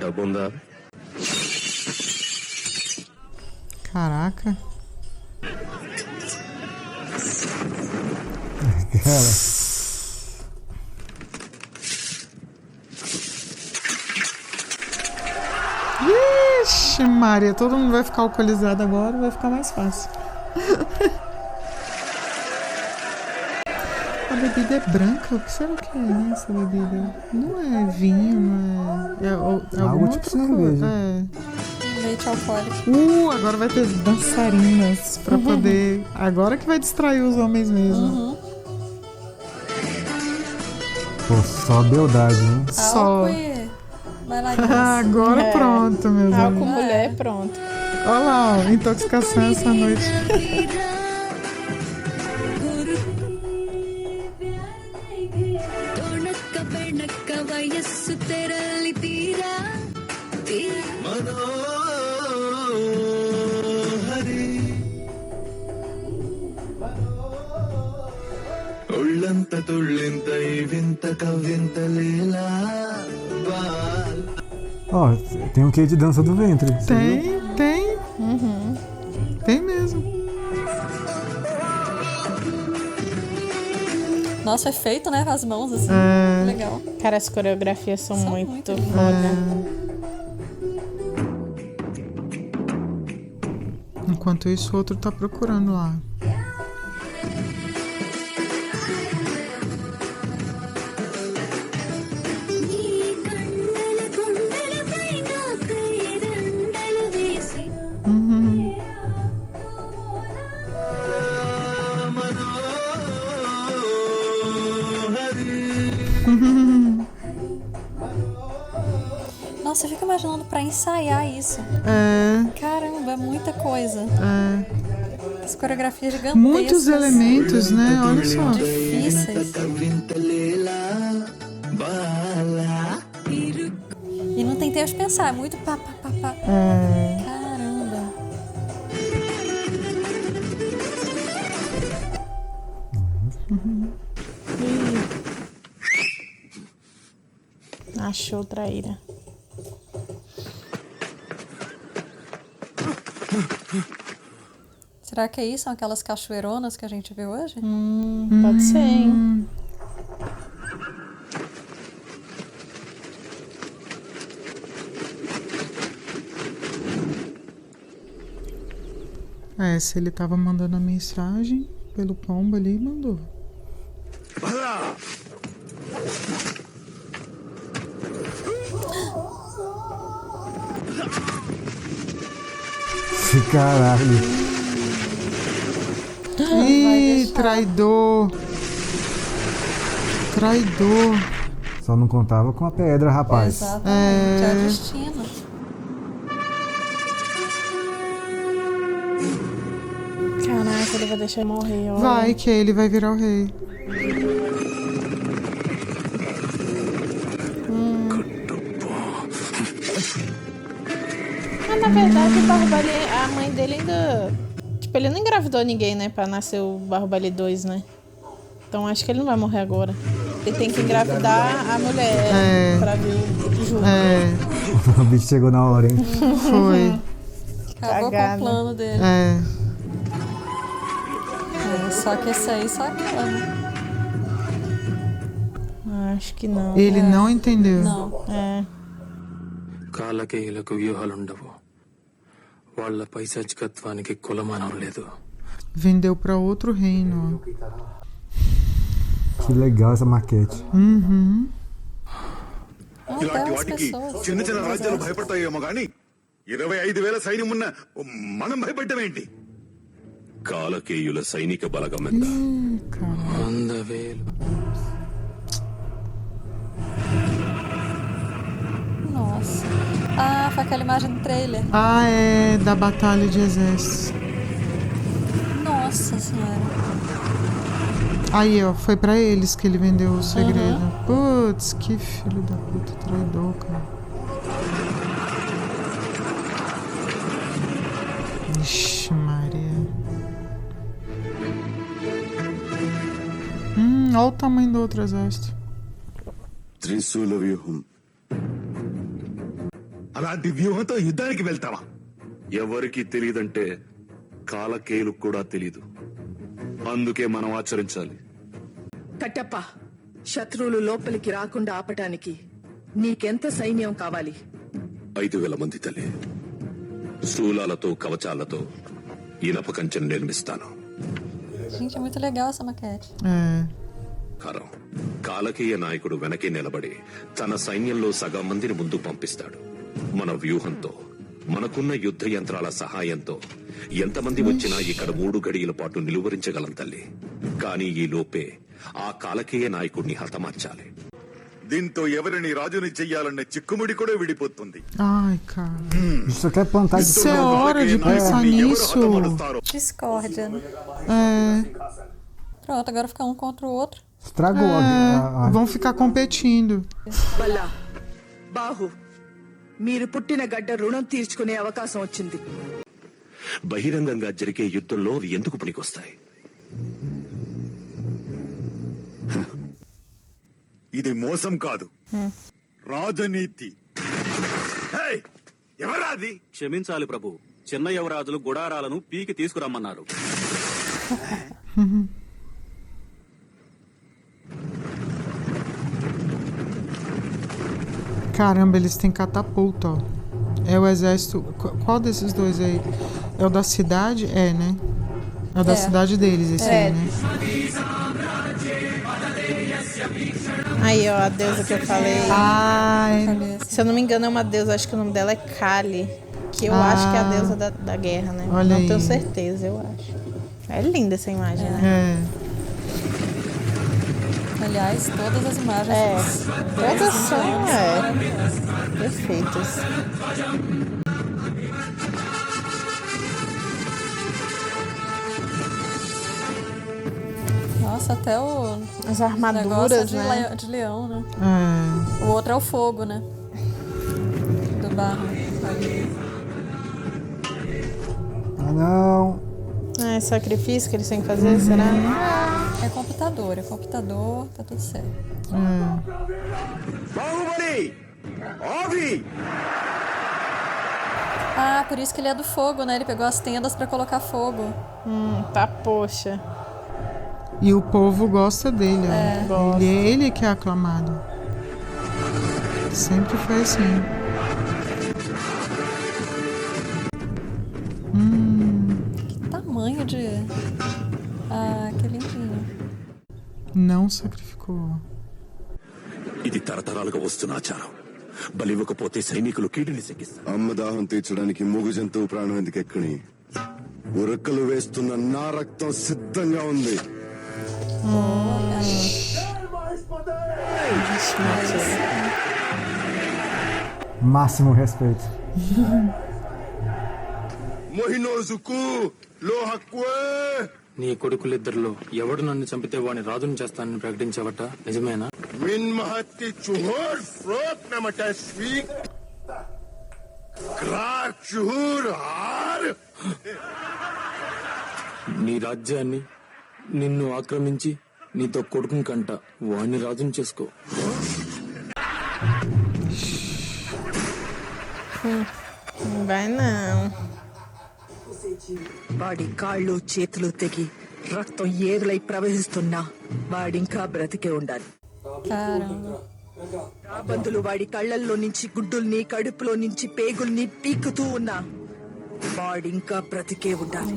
డబ్బుందా? Caraca. Cara, Ixi, Maria, todo mundo vai ficar alcoolizado agora, vai ficar mais fácil. A bebida é branca? O que será que é essa bebida? Não é vinho, não é. É alguma tipo outra cerveja. coisa. Leite alcoólico. Agora vai ter dançarinas pra poder. Agora que vai distrair os homens mesmo. pô, só beldade, hein? Só. Álcool e bailarinas. Agora pronto, meus Álcool, amigos. mulher, pronto. Olha lá, ó, intoxicação essa noite. తొణక్క బెణక్క వయస్సు తెరలి తీరా ఒళ్ళంత తుళ్ళింత ఈ వింత కవ్వింత లీలా. Ó, tem um quê de dança do ventre. você viu? Tem. Tem mesmo. Nossa, é feito, né? Com as mãos, assim. Legal. Cara, as coreografias são muito muito foda. Enquanto isso, o outro tá procurando lá. Nossa, eu fico imaginando pra ensaiar isso. Caramba, é muita coisa. As coreografias gigantescas. Muitos elementos, né? Olha só. Difíceis. E não tem tempo de pensar, é muito pá, pá, pá, pá. Caramba. Achou traíra. Será que é isso? São aquelas cachoeironas que a gente vê hoje? Pode ser, hein? Se ele tava mandando a mensagem pelo pombo ali, mandou. Caralho. Ih, traidor. Traidor. Só não contava com a pedra, rapaz. Exatamente, é o destino. Caraca, ele vai deixar ele morrer, ó. Vai, que ele vai virar o rei. Na verdade, o Barro Bali, a mãe dele ainda... Tipo, ele não engravidou ninguém, né? Pra nascer o Barro Bali 2, né? Então acho que ele não vai morrer agora. Ele tem que engravidar a mulher pra vir junto. O bicho chegou na hora, hein? Foi. Acabou com o plano dele. Só que esse aí sacana. Acho que não. Ele não entendeu. Não. కాలకేయులకు వ్యూహాలుండవు. వాళ్ళ పైశాచికత్వానికి కులమానం లేదు. Vendeu pra outro reino. Que legal essa maquete. ఇలాంటి as వాటికి pessoas. చిన్న చిన్న Exato. రాజ్యాలు భయపడతాయేమో గాని 25,000 సైన్యం ఉన్న మనం భయపడ్డమేంటి? కాలకేయుల సైనిక బలగం ఎంత? 100,000. Nossa. Ah, foi aquela imagem do trailer. Ah, é da batalha de exército. Nossa senhora. Aí, ó, foi pra eles que ele vendeu o segredo. Putz, que filho da puta traidor, cara. Ixi, Maria. Olha o tamanho do outro exército. త్రిశూల వ్యూహం. అలాంటి వ్యూహంతో యుద్ధానికి వెళ్తావా? ఎవరికి తెలియదంటే కాలకేయులకు కూడా తెలీదు. అందుకే మనం ఆచరించాలి. కట్టప్ప, శత్రువులు లోపలికి రాకుండా ఆపటానికి నీకెంత సైన్యం కావాలి? 5,000 మంది తల్లి. శూలాలతో కవచాలతో ఇనప కంచెను నిర్మిస్తాను. Gente, é muito legal essa maquete. కారం కాలకేయ నాయకుడు వెనకే నిలబడి తన సైన్యంలో సగం మందిని ముందు పంపిస్తాడు. మన వ్యూహంతో, మనకున్న యుద్ధ యంత్రాల సహాయంతో ఎంతమంది వచ్చినా ఇక్కడ 3 గడియల పాటు నిలువరించగలం తల్లి. కానీ ఈ లోపే ఆ కాలకేయ నాయకుడిని హతమార్చాలి. దీంతో ఎవరిని రాజుని చెయ్యాలన్న చిక్కుముడి కూడా విడిపోతుంది. Ai, cara. Isso aqui é plantar de Isso é hora de pensar nisso. Discórdia, né? Pronto, agora fica um contra o outro. Estragou Vão ficar competindo. Balla, బాహు, మీరు పుట్టిన గడ్డ రుణం తీర్చుకునే అవకాశం వచ్చింది. బహిరంగంగా జరిగే యుద్ధంలో అవి ఎందుకు పనికొస్తాయి? ఇది మోసం కాదు, రాజనీతి. ఎవరాది? క్షమించాలి ప్రభు, చిన్న యువరాజులు గుడారాలను పీకి తీసుకురమ్మన్నారు. Caramba, eles têm catapulta, ó. É o exército. Qual desses dois aí? É o da cidade? É, né? É o da cidade deles, esse aí, né? Aí, ó, a deusa que eu falei. Ai. Se eu não me engano, é uma deusa, acho que o nome dela é Kali. Que eu acho que é a deusa da guerra, né? Olha não aí. tenho certeza, eu acho. É linda essa imagem, né? Aliás, todas as imagens. Todas são perfeitas. Nossa, até as armaduras, negócio de, né? de leão, né? O outro é o fogo, né? Do barro. Ah, não. É sacrifício que eles têm que fazer, será? É computador, tá tudo certo. Baahubali, ouve! Ah, por isso que ele é do fogo, né? Ele pegou as tendas pra colocar fogo. Tá, poxa. E o povo gosta dele, ó. Ele que é aclamado. Sempre foi assim. Que tamanho de... Ah, que lindinho. Não sacrificou. ఇది తరతరాలుగా వస్తున్న ఆచారం. బలివ్వకపోతే సైనికులు కీడుని శకిస్తారు. అమ్మ దాహం తీర్చడానికి మూగ జంతువు ప్రాణం ఎందుకు ఎక్కని? ఉరకలు వేస్తున్న నా రక్తం సిద్ధంగా ఉంది. Máximo respeito. మొహినోజుకు లోహక్వే. నీ కొడుకులిద్దరిలో ఎవడు నన్ను చంపితే వాడిని రాజుని చేస్తానని ప్రకటించావట, నిజమేనా? Min mahatti chuhur frot namata swik. Krak chuhur har. నీ రాజ్యాన్ని నిన్ను ఆక్రమించి నీతో కొడుకుని కంట వాడిని రాజుని చేసుకో. Vai não. వాడి కాళ్ళు చేతులు తెగి రక్తం ఏరులై ప్రవహిస్తున్నా వాడింకా బ్రతికే ఉండాలి. రాబందులు వాడి కళ్ళల్లో నుంచి గుడ్డుల్ని, కడుపులో నుంచి పేగుల్ని పీకుతూ ఉన్నా వాడింకా బ్రతికే ఉండాలి.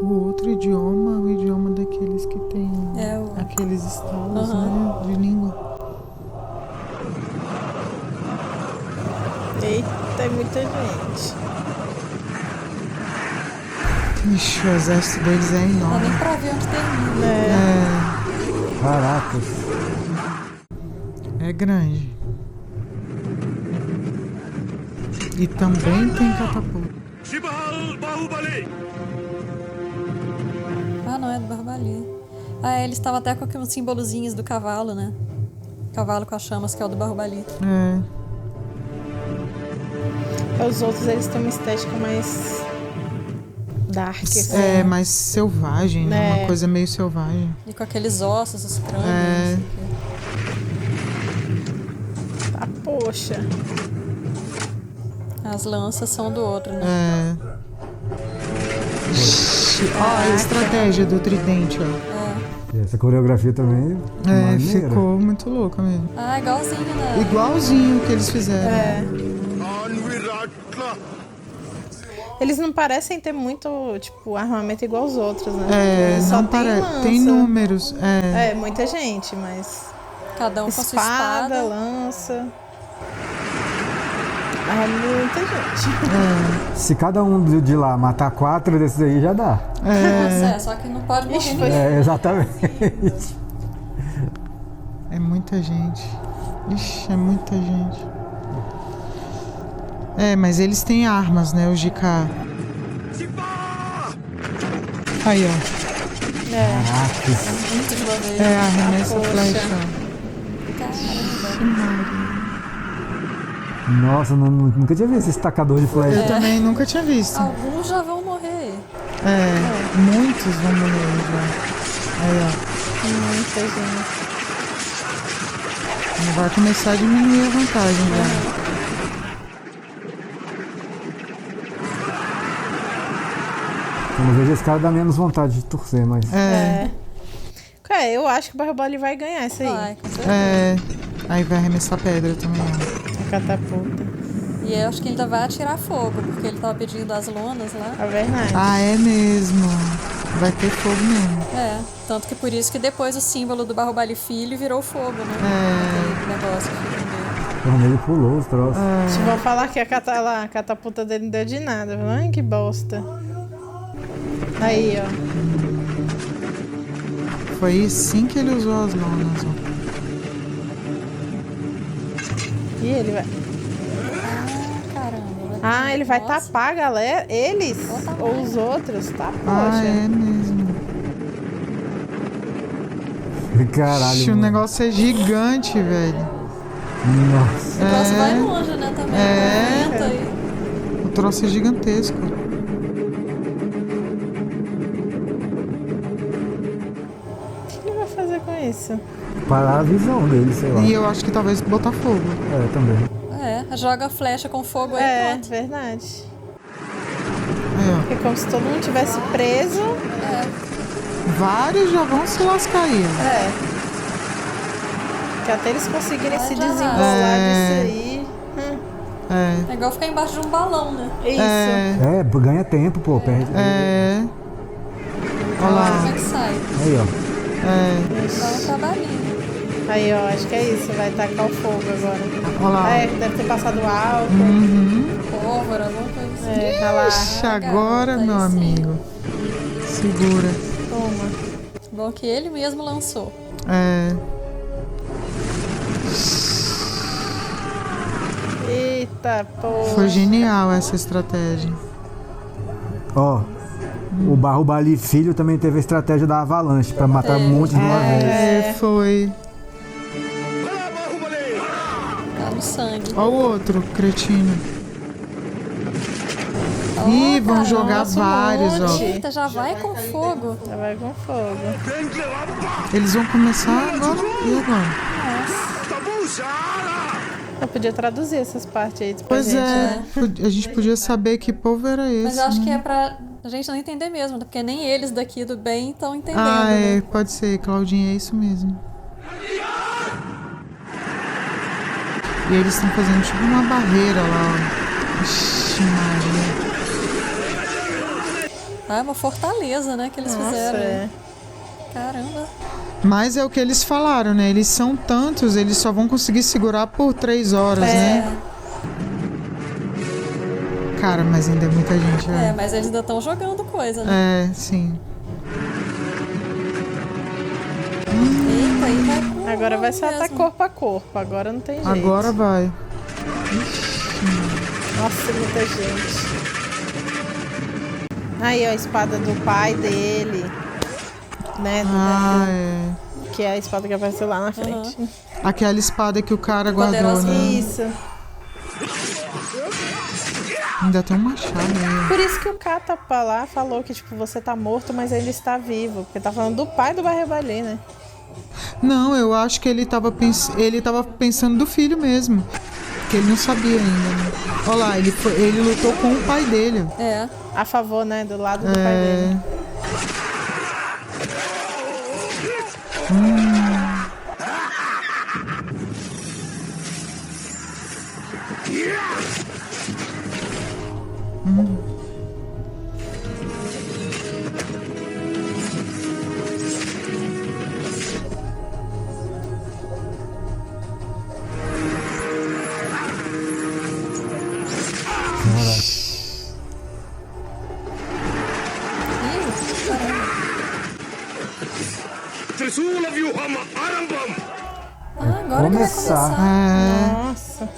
O outro idioma é o idioma daqueles que tem aqueles estalos, né, de língua. Tem muita gente. Ixi, o exército deles é Não dá enorme. nem pra ver onde termina. Caracas. É grande. E também tem catapulta. Ah, não, é do Barbali. Ah, eles estavam até com aqueles simbolozinhos do cavalo, né? Cavalo com as chamas, que é o do Barbali. Os outros, eles têm uma estética mais dark. Assim. É, mais selvagem, né? É. Uma coisa meio selvagem. E com aqueles ossos, os crânios. É. Tá, poxa. As lanças são do outro, né? É. Ó, a estratégia do tridente, ó. E essa coreografia também É, maneira. ficou muito louca mesmo. Ah, igualzinho, né? Igualzinho que eles fizeram. É. Eles não parecem ter muito, tipo, armamento igual os outros, né? É, Só não tem parece. lança. Tem números. É. É, muita gente, mas... Cada um com a sua espada, espada. lança... Ah, muita gente. Se cada um de lá matar 4 desses aí, já dá. Nossa, só que não pode morrer. É, exatamente. É muita gente. Ixi, é muita gente. É, mas eles têm armas, né? Os de cá. Aí, ó. Muito de uma vez. É, arremessa a Poxa. flecha. Caramba. Nossa, nunca tinha visto esse tacador de flecha. Eu também nunca tinha visto. Alguns já vão morrer. É, muitos vão morrer já. Aí, ó. Muita gente. Vai começar a diminuir a vantagem, né? Quando eu vejo esse cara, dá menos vontade de torcer, mas... É, eu acho que o Barbali vai ganhar essa aí. Vai, com certeza. É. Aí vai arremessar pedra também, ó. A catapulta. E eu acho que ele ainda vai atirar fogo, porque ele tava pedindo as lonas lá. É verdade. Ah, é mesmo. Vai ter fogo mesmo. É, tanto que por isso que depois o símbolo do Barbali Filho virou fogo, né? Aquele negócio que fica meio... Pelo menos ele pulou os troços. Vão falar que a catapulta dele não deu de nada. Ai, que bosta. Aí, ó. Foi assim que ele usou as lonas, ó. E ele vai... Caramba. Ah, ele vai tapar a galera? Eles? Ou os outros? Tá, poxa. Ah, é mesmo. Caralho. Ixi, o negócio é gigante, velho. Nossa. O troço vai longe, né, também. Movimento aí. O troço é gigantesco. O que ele vai fazer com isso? Parar a visão dele, sei lá. E eu acho que talvez botar fogo. É, também. É, joga flecha com fogo aí, pronto. Verdade. Aí, ó. É como se todo mundo tivesse preso. Vários já vão se lascar aí. É. Que até eles conseguirem se já desenrolar vai. disso aí. É igual ficar embaixo de um balão, né? Isso. É, ganha tempo, pô. Perde. É. Olha Como lá. é que sai? Aí, ó. Dá um trabalhinho. Aí, ó, acho que é isso. Vai tacar o fogo agora. Olha lá. É, deve ter passado álcool. Pólvora, alguma coisa assim. É, tá lá. Ixi, agora, meu amigo. Segura. Toma. Bom que ele mesmo lançou. É. Eita, porra. Foi genial essa estratégia. Ó, o Barbali Filho também teve a estratégia da avalanche pra matar um monte de uma vez. É, foi. Tá no sangue. Olha o outro, cretino. Ih, vão Caramba, jogar lança um vários, ó. monte. Eita, já vai com fogo. Já vai com fogo. Eles vão começar agora. E agora? Eu podia traduzir essas partes aí pra Pois gente, é, né? a gente podia saber que povo era esse. Mas eu acho né? que é pra a gente não entender mesmo, porque nem eles daqui do bem estão entendendo. Ah, é, né? pode ser, Claudinha, é isso mesmo. E eles estão fazendo tipo uma barreira lá, ó. Ixi, Maria. Ah, é uma fortaleza, né, que eles Nossa, fizeram. é. Caramba. Mas é o que eles falaram, né? Eles são tantos, eles só vão conseguir segurar por 3 horas, né? Cara, mas ainda é muita gente, É, mas eles ainda estão jogando coisa, né? É, sim. Eita, aí vai com Agora vai saltar mesmo. corpo a corpo. Agora não tem jeito. Agora vai. Nossa, muita gente. Aí, ó, a espada do pai dele. Né? É. Que é a espada que apareceu lá na frente. Aquela espada que o cara guardou, Poderosa. né? Isso. Ainda tem um machado aí. Por isso que o Catapa lá falou que, tipo, você tá morto, mas ainda está vivo. Porque tá falando do pai do Barrebalê, né? Não, eu acho que ele tava pensando do filho mesmo. Porque ele não sabia ainda, né? Olha lá, ele lutou com o pai dele. É. A favor, né? Do lado do pai dele. Trisula Vyuhama Arambam! Agora que vai começar. Nossa.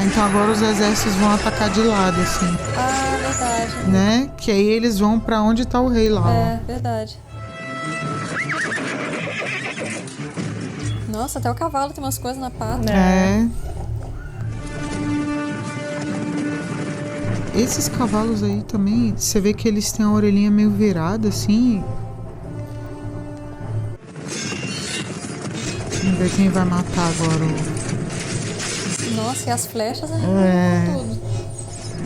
Então agora os exércitos vão atacar de lado, assim. Verdade. Né? Que aí eles vão pra onde tá o rei lá. É, verdade. Nossa, até o cavalo tem umas coisas na pata. É. Esses cavalos aí também, você vê que eles têm a orelhinha meio virada, assim. Vamos ver quem vai matar agora. Nossa, e as flechas aí, tudo.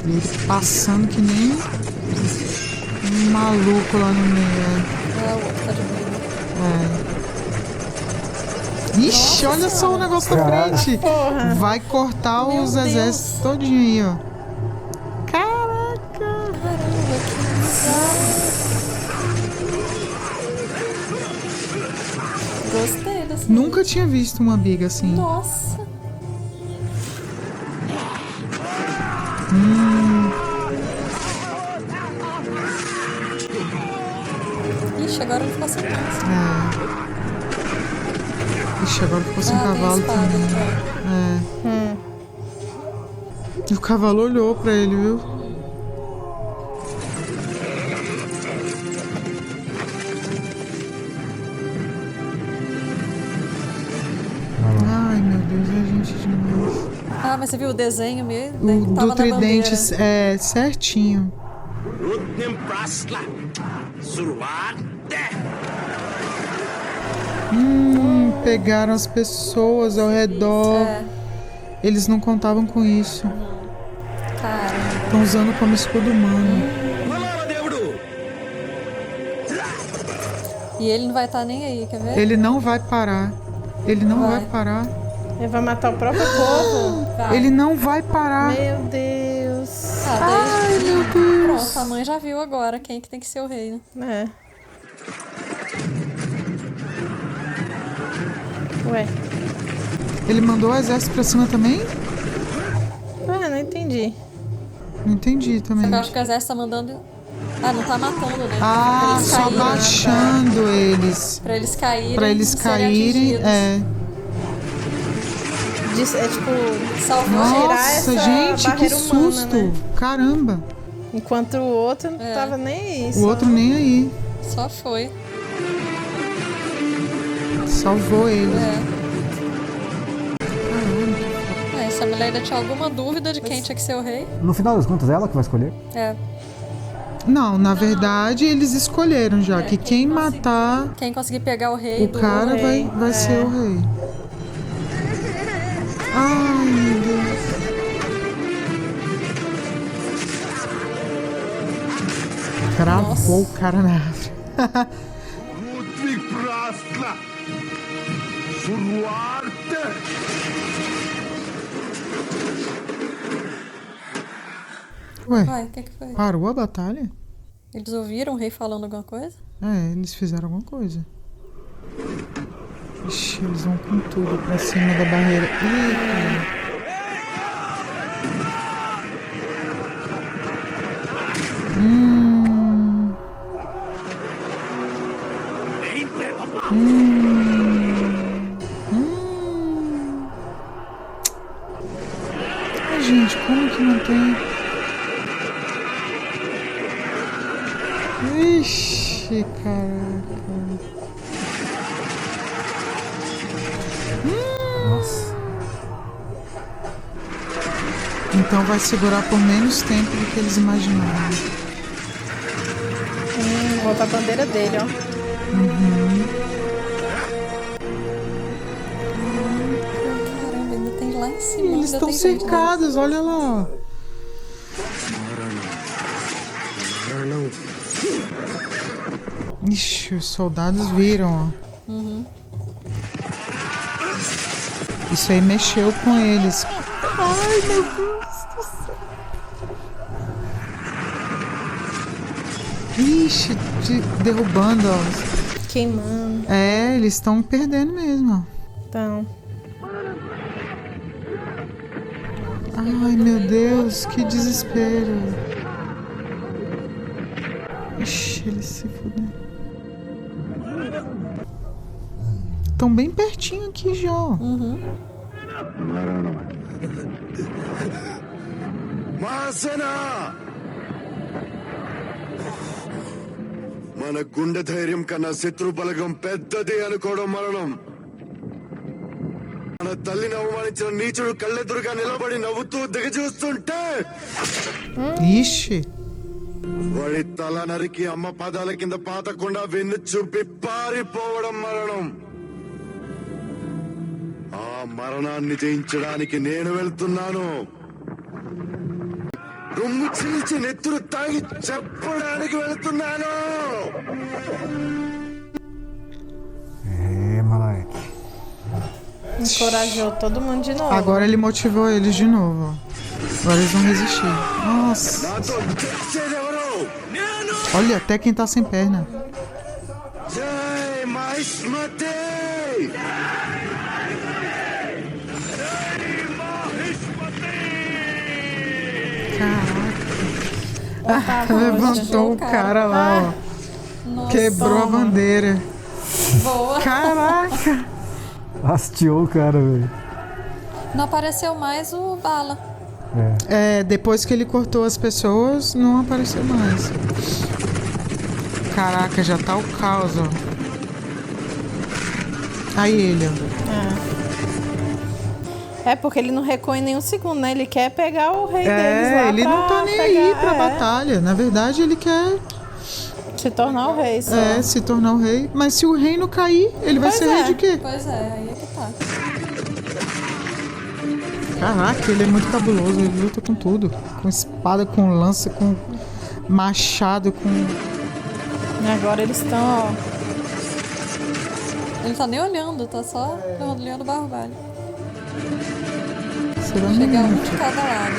E ele passando que nem um maluco lá no meio. É, o outro tá de meio. Ixi, olha só o negócio da frente. Porra. Vai cortar os exércitos todinho aí, ó. Caraca. Gostei dessa. Nunca tinha visto uma biga assim. Nossa. Ixi, agora ele ficou sem graça. Ixi, agora ficou sem cavalo também. E o cavalo olhou pra ele, viu? Ai, meu Deus, é gente demais. Mas você viu o desenho mesmo? O Tava do na tridente bandeira. certinho. Pegaram as pessoas ao redor. Eles não contavam com isso. Estão usando como escudo humano. E ele não vai estar nem aí, quer ver? Ele não vai parar. Ele não vai parar. Ele vai matar o próprio povo. Ele não vai parar. Meu Deus. Ai, meu Deus. Pronto, a mãe já viu agora quem que tem que ser o rei, né? Ué. Ele mandou o exército pra cima também? Não entendi. Não entendi também. Eu acho que o exército tá mandando... não tá matando, né? Só caírem, baixando eles. Pra eles caírem. Pra eles caírem, É tipo... Salvou. Tirar essa Nossa, gente, que barreira susto. humana, né? Caramba. Enquanto o outro não tava nem aí. O outro nem aí. Só foi. Salvou ele. Essa mulher ainda tinha alguma dúvida de quem tinha que ser o rei. No final das contas, ela que vai escolher? Não, na verdade, eles escolheram já que quem matar Quem conseguir pegar o rei o cara vai ser o rei. Ai, meu Deus. Cravou o cara na árvore. Ué, o que foi? Parou a batalha? Eles ouviram o rei falando alguma coisa? Eles fizeram alguma coisa. Ixi, eles vão com tudo pra cima da barreira. Eita. Ai, gente, como que não tem? Ixi, caraca. Nossa. Então vai segurar por menos tempo do que eles imaginaram. Volta a bandeira dele, ó. Caramba, ainda tem lá em cima. Eles estão cercados, olha lá. Ixi, os soldados viram, ó. Isso aí mexeu com eles. Ai, meu Deus do céu. Ixi, derrubando, ó. Queimando. É, eles estão perdendo mesmo, ó. Então. Ai, meu Deus, que desespero. Ixi, eles se fuderam. Estão bem pertinho aqui já. Mahasena మన గుండె ధైర్యం కన్నా శత్రు బలగం పెద్దది అనుకోవడం మరణం. మన తల్లిని అవమానించిన నీచుడు కళ్ళెదురుగా నిలబడి నవ్వుతూ దిగజూస్తుంటే Ixi. వాడి తల నరికి అమ్మ పాదాల కింద పాతకుండా వెన్ను చూపి పారిపోవడం మరణం. ఆ మరణాన్ని జయించడానికి నేను వెళ్తున్నాను. రొమ్ము చీల్చి నెత్తురు తాగి చెప్పడానికి వెళ్తున్నాను. Moleque. Encorajou todo mundo de novo. Agora ele motivou eles de novo. Agora eles vão resistir. Nossa. Olha, até quem tá sem perna. Jai Mahishmati! Caraca. Levantou o cara lá, ó. Nossa. Quebrou a bandeira. Boa. Caraca. Hasteou o cara, velho. Não apareceu mais o Bala. É, depois que ele cortou as pessoas, não apareceu mais. Caraca, já tá o caos, ó. Aí ele, ó. É, porque ele não recua em nenhum segundo, né? Ele quer pegar o rei deles lá. Ele não tá nem aí pra batalha. Na verdade, ele quer se tornar o rei, só. É, se tornar o rei. Mas se o reino cair, ele vai ser rei de quê? Pois é, aí é que tá. Caraca, ele é muito cabuloso. Ele luta com tudo. Com espada, com lança, com machado, com... Agora eles estão, ó... Ele tá nem olhando, tá só olhando o barbalho. Chega um de cada lado.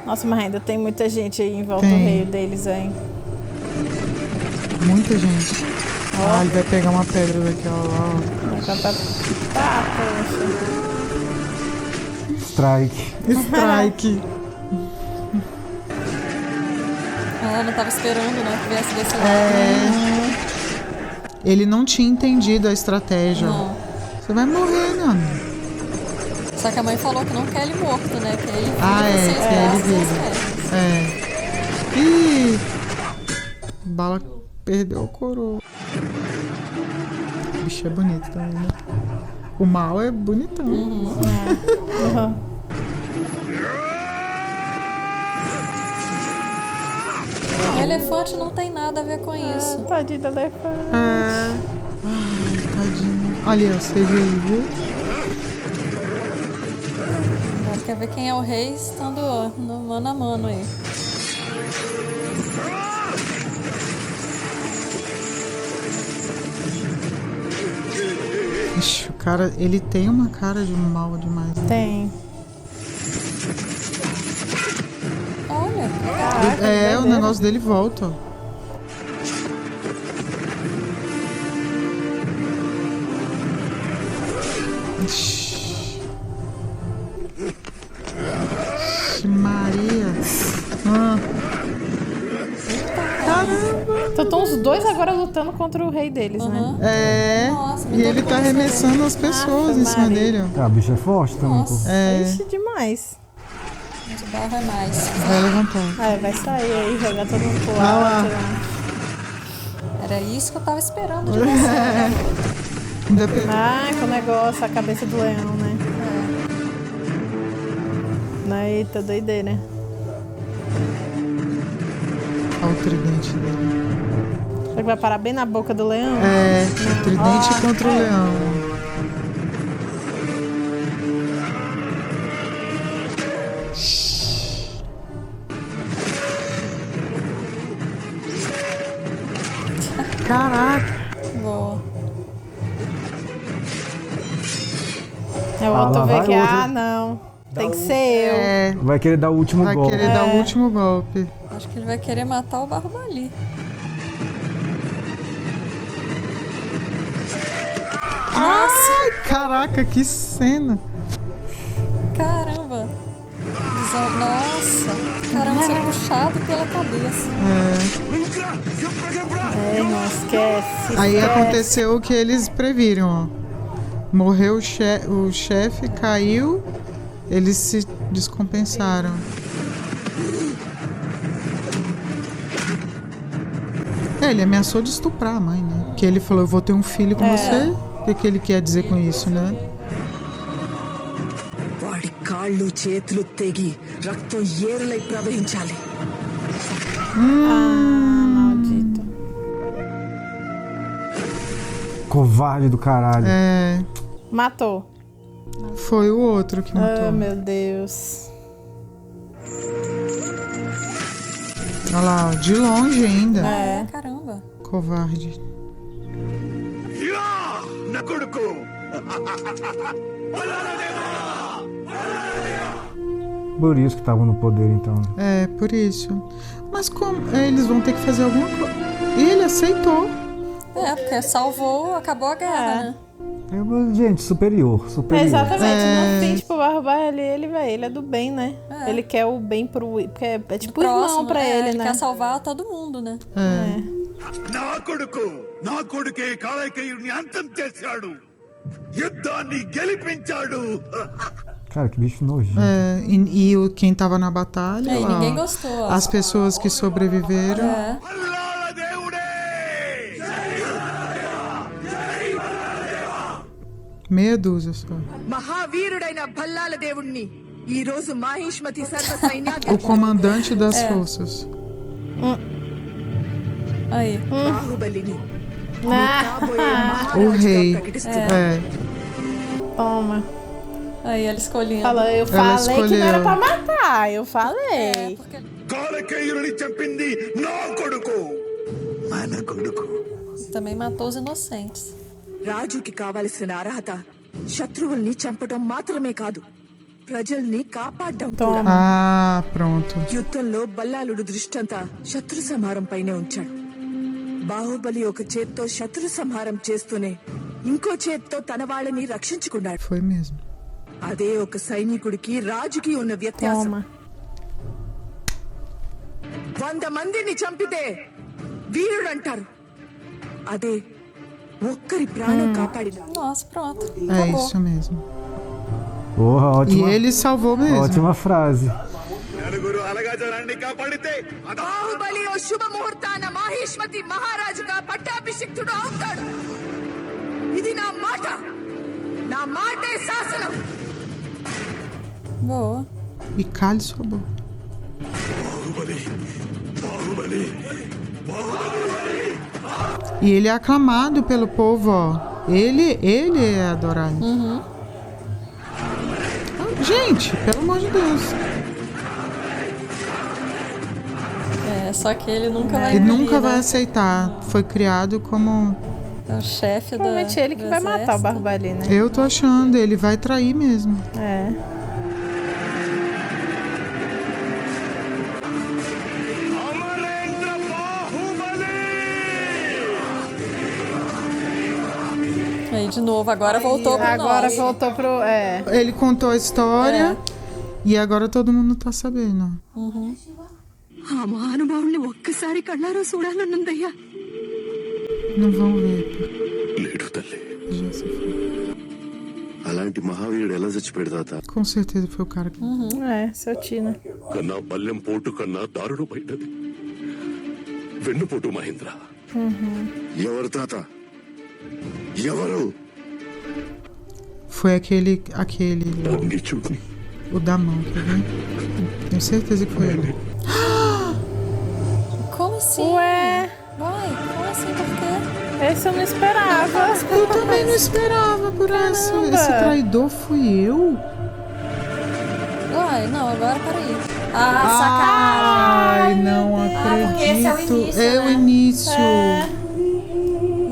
Nossa, mas ainda tem muita gente aí em volta do meio deles, hein? Muita gente. Ah, ele vai pegar uma pedra daqui, ó. Vai cantar... Tá, poxa. Strike. Strike. Ela não tava esperando, né, que viesse desse lado. Ele não tinha entendido a estratégia. Não. Você vai morrer, mano. Só que a mãe falou que não quer ele morto, né? Que ele vive que ele vive. Ih! Bala perdeu o coroa. O bicho é bonito também, né? O mal é bonitão. O elefante não tem nada a ver com isso. Tadinho do elefante. Ai, tadinho. Olha, você viu? Agora quer ver quem é o rei estando no mano a mano aí. Ixi, o cara, ele tem uma cara de mal demais. Né? Tem. Olha. Caraca, o negócio dele volta. Ó. Maria. Então estão os dois agora lutando contra o rei deles, né? É, Nossa, e ele tá arremessando as pessoas em cima dele, ó. Ah, a bicha é forte também, pô. Nossa. Ixi, demais. Mas o barro é mais. Vai levantar. Vai sair aí, jogar todo mundo pro Ah lá. alto. Era isso que eu tava esperando de você. Né? Que o negócio, a cabeça do leão, né? Eita, doideira. Olha o tridente dele. Será que vai parar bem na boca do leão? É, o tridente contra o leão. Caraca. Boa. O outro vê vai que, o outro. não. Tem que ser eu. Vai querer dar o último Vai golpe. querer dar o último golpe. Acho que ele vai querer matar o Barbali. Ai, caraca, que cena. Caramba. Nossa. Caramba, ser puxado pela cabeça. Não esquece. Aí aconteceu o que eles previram, ó. Morreu o chefe, caiu, eles se descompensaram. Ele ameaçou de estuprar a mãe, né? Porque ele falou, eu vou ter um filho com você. O que ele quer dizer com isso, né? వాడి కాళ్ళు చేతులు తెగి రక్తం ఏరులై ప్రవహించాలి. Maldito. Covarde do caralho. É, Matou. foi o outro que matou. Ah, meu Deus. Olha lá, ó, de longe ainda. Caramba. Covarde. నా కొడుకు Por isso que estavam no poder, então. É, por isso. Mas como? Eles vão ter que fazer alguma coisa. Ele aceitou. Porque salvou, acabou a guerra, né? Gente, superior. Exatamente. No fim, tipo, o Barbali, ele é do bem, né? Ele quer o bem porque é tipo Próximo, irmão pra ele, né? Quer salvar todo mundo, né? నా కొడుకే కాళైకేయుడిని అంతం చేశాడు యుద్ధాన్ని గెలిపించాడు Cara, que bicho nojento. É, e quem tava na batalha. E lá, ninguém ó, gostou. Ó. As pessoas que sobreviveram. Meia dúzia só. మహావీరుడైన భల్లాల దేవుణ్ణి ఈ రోజు మాహిష్మతి సర్వ O సైన్యాధ్యక్షుడు comandante das forças. Aí. బాహుబలిని O rei. Toma. Aí ela escolhendo. Eu falei que não era pra matar. Eu falei. కాళైకేయుడిని చంపింది నా కొడుకు మన కొడుకు Também matou os inocentes. రాజుకి కావలసిన అర్హత శత్రువుల్ని చంపడం మాత్రమే కాదు ప్రజల్ని కాపాడడం కూడా. Pronto. యుద్ధంలో బల్లాలుడు దృష్టంతా శత్రు సంహారం పైనే ఉంచాడు. బాహుబలి ఒక చేత్తో శత్రు సంహారం చేస్తూనే ఇంకో చేత్తో తన వాళ్ళని రక్షించుకున్నాడు. Foi mesmo. అదే ఒక సైనికుడికి రాజుకి ఉన్న వ్యత్యాసం. 100 మందిని చంపితే వీరుడంటారు. అదే ఒక్కరి ప్రాణం కాపాడిన. Nossa, pronto. É isso mesmo. Porra, ótima. E ele salvou mesmo. Ótima frase. నలుగురు అలగాజలాన్ని కాపాడితే బాహుబలి ఓ శుభ ముహూర్తాన మాహిష్మతి మహారాజుగా పట్టాభిషిక్తుడు అవుతాడు. ఇది నా మాట. నా మాటే శాసనం. Boa. E cale sua boca. E ele é aclamado pelo povo, ó. Ele é adorado. Gente, pelo amor de Deus. Só que ele nunca vai Ele engolir, nunca vai né? aceitar. Foi criado como... É o chefe da. Provavelmente ele que vai matar o Barbali, né? Eu tô achando, ele vai trair mesmo. Aí de novo, agora voltou pro Agora nós. voltou pro. Ele contou a história e agora todo mundo tá sabendo. ఆ మహానుభావుల్ని ఒక్కసారి కళ్ళారా చూడాలనుందయ్యా. Não vão ver. లేడు తల్లి. Já se foi. అలాంటి మహావీరుడు ఎలా చచ్చిపోయాడు తాత? Com certeza foi o cara que... seu tio, né? కన్నా బల్లెం పోటు కన్నా దారుణమైనది వెన్నుపోటు మహేంద్ర. ఎవరు తాత? ఎవరు? Foi aquele నీచుడిని. o da mão, quer ver? Tenho certeza que foi ele. Como assim? Ué. Uai, como assim? Por quê? Esse eu não esperava. Eu também não esperava por essa. Esse traidor fui eu? Uai, não, agora peraí. Sacanagem. Ai, não acredito. Porque esse é o início, É o início.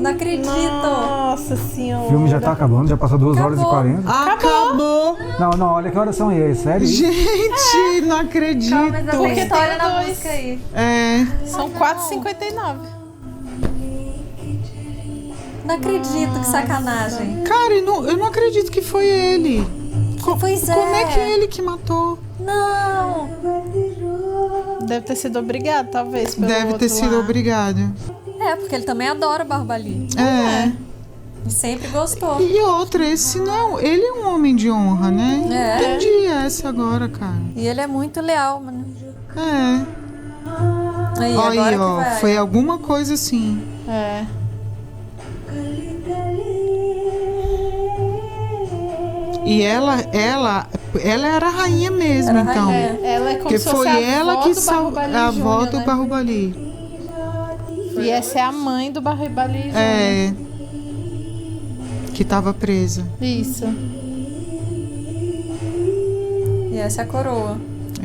Não acredito. Nossa senhora. O filme já tá acabando, já passou 2 horas e 40. Acabou. Não, olha que horas são aí, é sério? Gente, não acredito. Calma, mas tem história na dois. música aí. São 4h59. Não acredito, que sacanagem. Cara, eu não acredito que foi ele. Pois é. Como é que é ele que matou? Não. Deve ter sido obrigado, talvez. Pelo Deve ter outro sido lá. obrigado. É, porque ele também adora o Barba Ali. E sempre gostou. E outra, esse não. Ele é um homem de honra, né? Entendi essa agora, cara. E ele é muito leal, mano. Aí, Olha aí, agora ó. que vai. Foi alguma coisa assim. E ela era a rainha mesmo, Era a então. rainha. Ela é como Porque se fosse foi a ela avó que do Barro Bali a avó Júnior, do né? Barro Bali. E essa é a mãe do Barro Bali Júnior. Que tava presa. Isso. E essa é a coroa.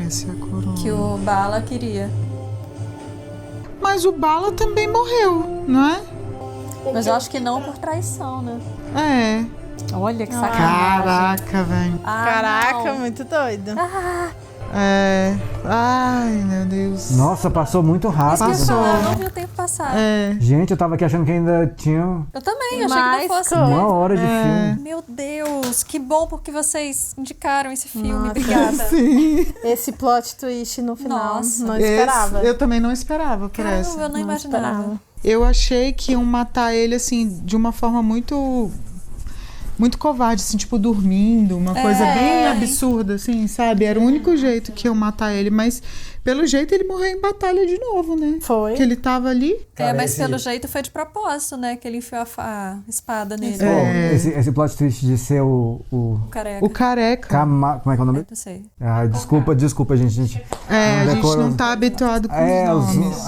Essa é a coroa. Que o Bala queria. Mas o Bala também morreu, não é? Mas eu acho que não por traição, né? Olha que sacanagem. Caraca, velho. Caraca, não. muito doido. Ai, meu Deus. Nossa, passou muito rápido. Passou. Eu não vi o tempo passar. Gente, eu tava aqui achando que ainda tinha Eu também, achei que não fosse. 1 hora de filme. Meu Deus, que bom porque vocês indicaram esse filme. Obrigada. Sim. Esse plot twist no final. Nossa. Não esperava. Eu também não esperava por Caramba, essa. eu não imaginava. Eu achei que iam matar ele, assim, de uma forma muito covarde, assim, tipo, dormindo, uma coisa bem absurda, assim, sabe? Era o único jeito que iam matar ele, mas pelo jeito ele morreu em batalha de novo, né? Foi. Que ele tava ali. Mas pelo jeito foi de propósito, né? Que ele enfiou a espada nele. Esse plot twist de ser o Careca. O careca. Como é que é o nome? Não sei. Desculpa, gente. A gente não tá habituado com os nomes.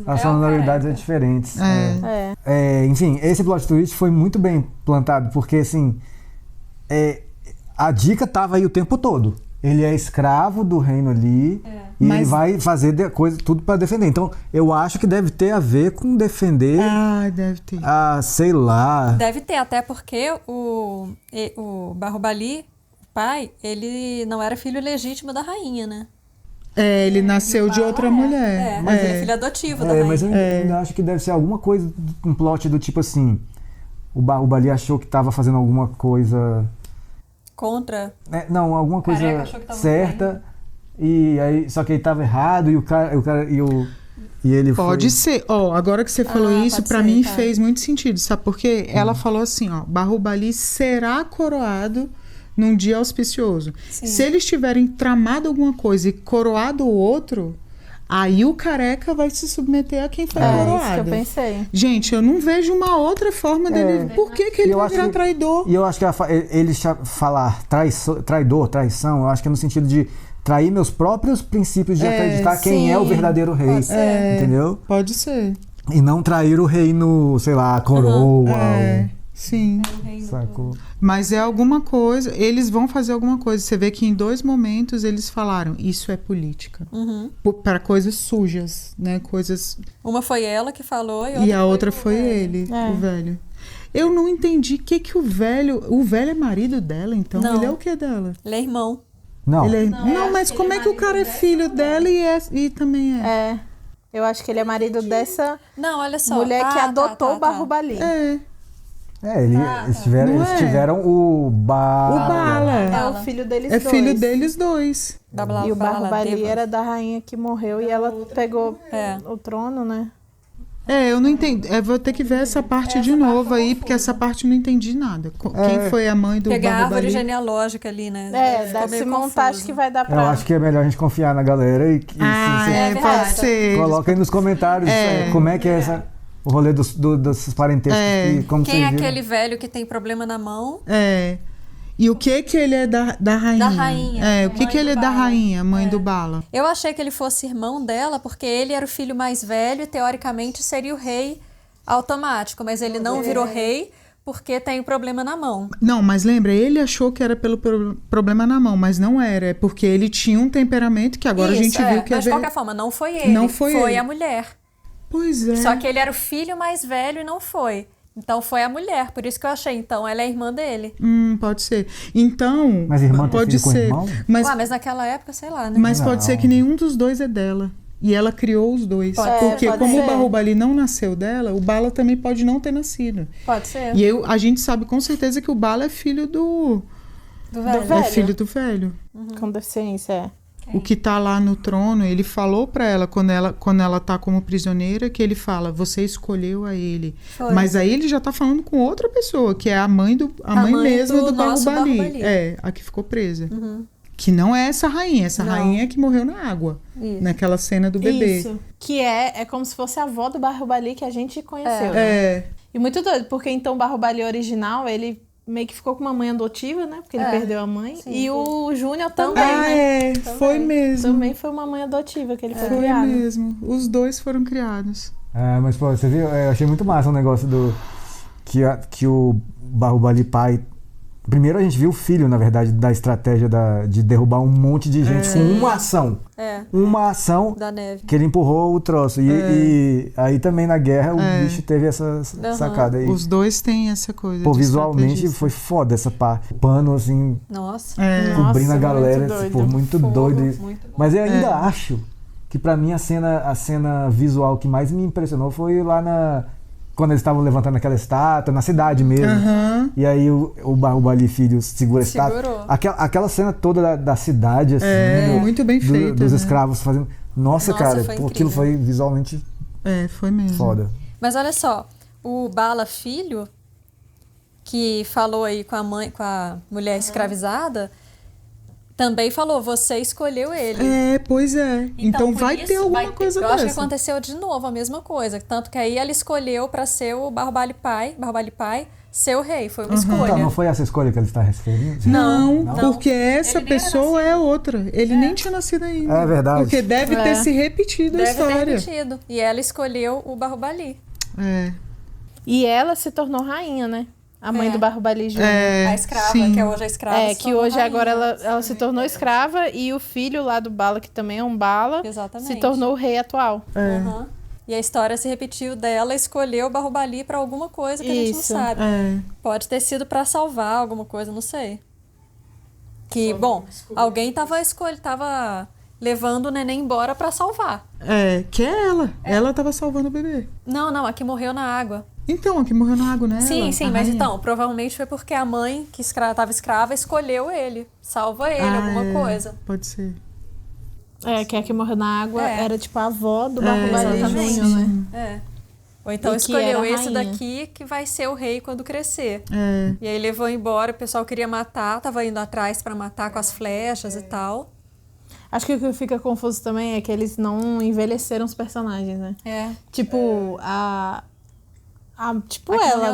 As sonoridades são diferentes. Enfim, esse plot twist foi muito bem plantado, porque assim, a dica tava aí o tempo todo. Ele é escravo do reino ali e ele vai fazer tudo pra defender. Então, eu acho que deve ter a ver com defender. Deve ter. Sei lá. Deve ter, até porque o Barro Bali, o pai, ele não era filho legítimo da rainha, né? Ele nasceu de outra mulher. Mas ele é filho adotivo da rainha. Mas eu ainda acho que deve ser alguma coisa, um plot do tipo assim, o Barro Bali achou que tava fazendo alguma coisa... Contra? Não, alguma coisa certa, e aí, só que ele tava errado, e ele Pode ser. Agora que você falou isso, pra mim tá. fez muito sentido, sabe? Porque ela falou assim, Barro Bali será coroado num dia auspicioso. Sim. Se eles tiverem tramado alguma coisa e coroado o outro, aí o careca vai se submeter a quem foi coroado. Isso que eu pensei. Gente, eu não vejo uma outra forma dele. Por que ele vai virar traidor? E eu acho que ele falar traição, eu acho que é no sentido de trair meus próprios princípios de acreditar quem é o verdadeiro rei. Entendeu? Pode ser. E não trair o reino, sei lá, a coroa. Sim. Sacou? Mas é alguma coisa, eles vão fazer alguma coisa. Você vê que em 2 momentos eles falaram, isso é política. Para coisas sujas, né? Coisas... Uma foi ela que falou e a outra foi ele, o velho. Eu não entendi o que o velho... O velho é marido dela, então? Não. Ele é o que dela? Ele é irmão. Não. Não, mas como é que o cara é filho dela e também é? Eu acho que ele é marido dessa Não, olha só. mulher que adotou o Barro Bali. Eles tiveram o Bala. É o filho deles É dois. filho deles dois. E o Barro Bali era da rainha que morreu e ela pegou o trono, né? Eu não entendi. Vou ter que ver essa parte de novo aí, porque essa parte eu não entendi nada. Quem foi a mãe do Pegar a árvore Bahubali? genealógica ali, né? Deve se montar, acho que vai dar pra... Eu acho que é melhor a gente confiar na galera e pode ser. Coloca aí nos comentários como é que é o rolê dos parentescos. Como quem é vocês viram. aquele velho que tem problema na mão? E o que ele é da rainha? Da rainha. O que ele é da rainha, mãe do Bala? Eu achei que ele fosse irmão dela, porque ele era o filho mais velho e, teoricamente, seria o rei automático. Mas ele não virou rei porque tem o problema na mão. Não, mas lembra, ele achou que era pelo problema na mão, mas não era. É porque ele tinha um temperamento que agora a gente viu que mas de qualquer forma, não foi ele. Não foi ele. a mulher. Pois é. Só que ele era o filho mais velho e não foi. Então foi a mulher, por isso que eu achei. Então ela é irmã dele. Pode ser. Então, mas irmã pode ser. Mas naquela época, sei lá, né? Mas pode ser que nenhum dos dois é dela. E ela criou os dois. Porque como o Bahubali não nasceu dela, o Bala também pode não ter nascido. Pode ser. E a gente sabe com certeza que o Bala é filho do velho. É filho do velho. Com deficiência, O que tá lá no trono, ele falou pra ela, quando ela tá como prisioneira, que ele fala, você escolheu a ele. Foi. Mas aí ele já tá falando com outra pessoa, que é a mãe mesma do Bahubali. A que ficou presa. Que não é essa rainha. Essa rainha é que morreu na água. Isso. Naquela cena do bebê. Isso. Que é como se fosse a avó do Bahubali que a gente conheceu. E muito doido, porque então o Bahubali original, ele meio que ficou com uma mãe adotiva, né? Porque ele perdeu a mãe. Sim, e o Júnior também, né? Também. Foi mesmo. Também foi uma mãe adotiva que ele foi Foi criado. mesmo. Os dois foram criados. Mas, pô, você viu? Eu achei muito massa o negócio que o Bahubali pai... Primeiro a gente viu o filho, na verdade, da estratégia de derrubar um monte de gente com uma ação. Uma ação da neve. Que ele empurrou o troço. E aí também na guerra o bicho teve essa sacada aí. Os dois têm essa coisa. Pô, visualmente foi foda essa parte. O pano, assim, Nossa. cobrindo a galera. Muito doido. Muito bom. Mas eu ainda acho que pra mim a cena visual que mais me impressionou foi lá quando eles estavam levantando aquela estátua, na cidade mesmo. E aí o Bahubali filho segura a estátua. Aquela cena toda da cidade, assim. Muito bem feita. Dos escravos fazendo. Nossa, cara, aquilo foi visualmente. Foi mesmo. Foda. Mas olha só, o Bala filho, que falou aí com a mulher escravizada, também falou, você escolheu ele. Pois é. Então vai ter alguma coisa dessa. Eu acho que aconteceu de novo a mesma coisa. Tanto que aí ela escolheu pra ser o Bahubali pai, ser o rei. Foi uma escolha. Então, não foi essa escolha que ele está referindo? Não, porque essa pessoa é outra. Ele nem tinha nascido ainda. É verdade. Porque deve ter se repetido a história. Deve ter repetido. E ela escolheu o Bahubali. E ela se tornou rainha, né? A mãe do Bahubali Júnior. A escrava, que é hoje a escrava. Que hoje agora ela se tornou escrava e o filho lá do Bala, que também é um Bala, se tornou o rei atual. E a história se repetiu dela escolher o Bahubali pra alguma coisa que a gente não sabe. Pode ter sido pra salvar alguma coisa, não sei. Que, alguém tava levando o neném embora pra salvar. Que é ela. Ela tava salvando o bebê. Não, a que morreu na água. Então, a que morreu na água, né? Sim, mas então, provavelmente foi porque a mãe que estava escrava escolheu ele. Salva ele, alguma coisa. Pode ser. Que a que morreu na água era tipo a avó do Bahubali Júnior, né? Ou então escolheu esse daqui que vai ser o rei quando crescer. E aí levou embora, o pessoal queria matar, tava indo atrás pra matar com as flechas e tal. Acho que o que fica confuso também é que eles não envelheceram os personagens, né? Tipo, ela,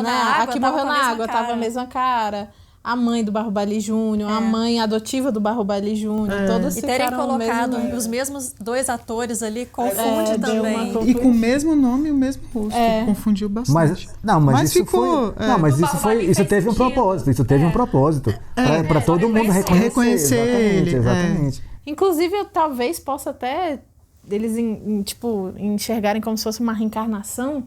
né? A que morreu na água tava a mesma cara. A mãe do Bahubali Júnior, a mãe adotiva do Bahubali Júnior, todas e terem ficaram colocado os mesmos dois atores ali, confunde também. E com o mesmo nome e o mesmo rosto. Confundiu bastante. Mas isso ficou... Isso teve um propósito. Isso teve um propósito. Pra todo mundo reconhecer ele. Exatamente. Inclusive, talvez possa até eles enxergarem como se fosse uma reencarnação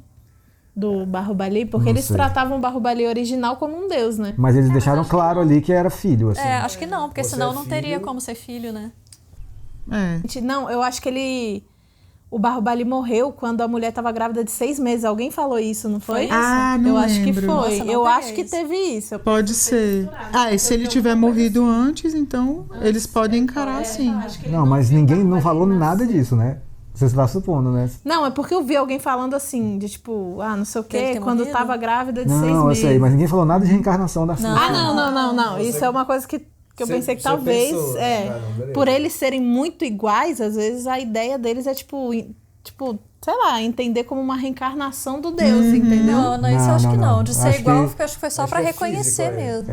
do Bahubali, porque eles tratavam o Bahubali original como um deus, né? Mas eles deixaram claro ali que era filho, assim. Acho que não, porque senão não teria como ser filho, né? Não, eu acho que o Bahubali morreu quando a mulher estava grávida de 6 meses. Alguém falou isso, não foi? Não eu acho lembro. Que foi. Nossa, eu acho que teve isso. Pode ser. E se ele tiver morrido antes, então eles podem encarar assim. Não, mas ninguém não falou nada disso, né? Você está supondo, né? Não, é porque eu vi alguém falando assim, de tipo, não sei o quê, quando morrido? tava grávida de Não, 6 eu meses. sei, mas ninguém falou nada de reencarnação da Cíntia. Não. Isso é uma coisa que eu pensei que talvez, pensou, por eles serem muito iguais, às vezes a ideia deles é tipo, sei lá, entender como uma reencarnação do Deus, entendeu? Não, isso eu acho que não. De ser Acho igual, que- acho que foi só pra reconhecer mesmo.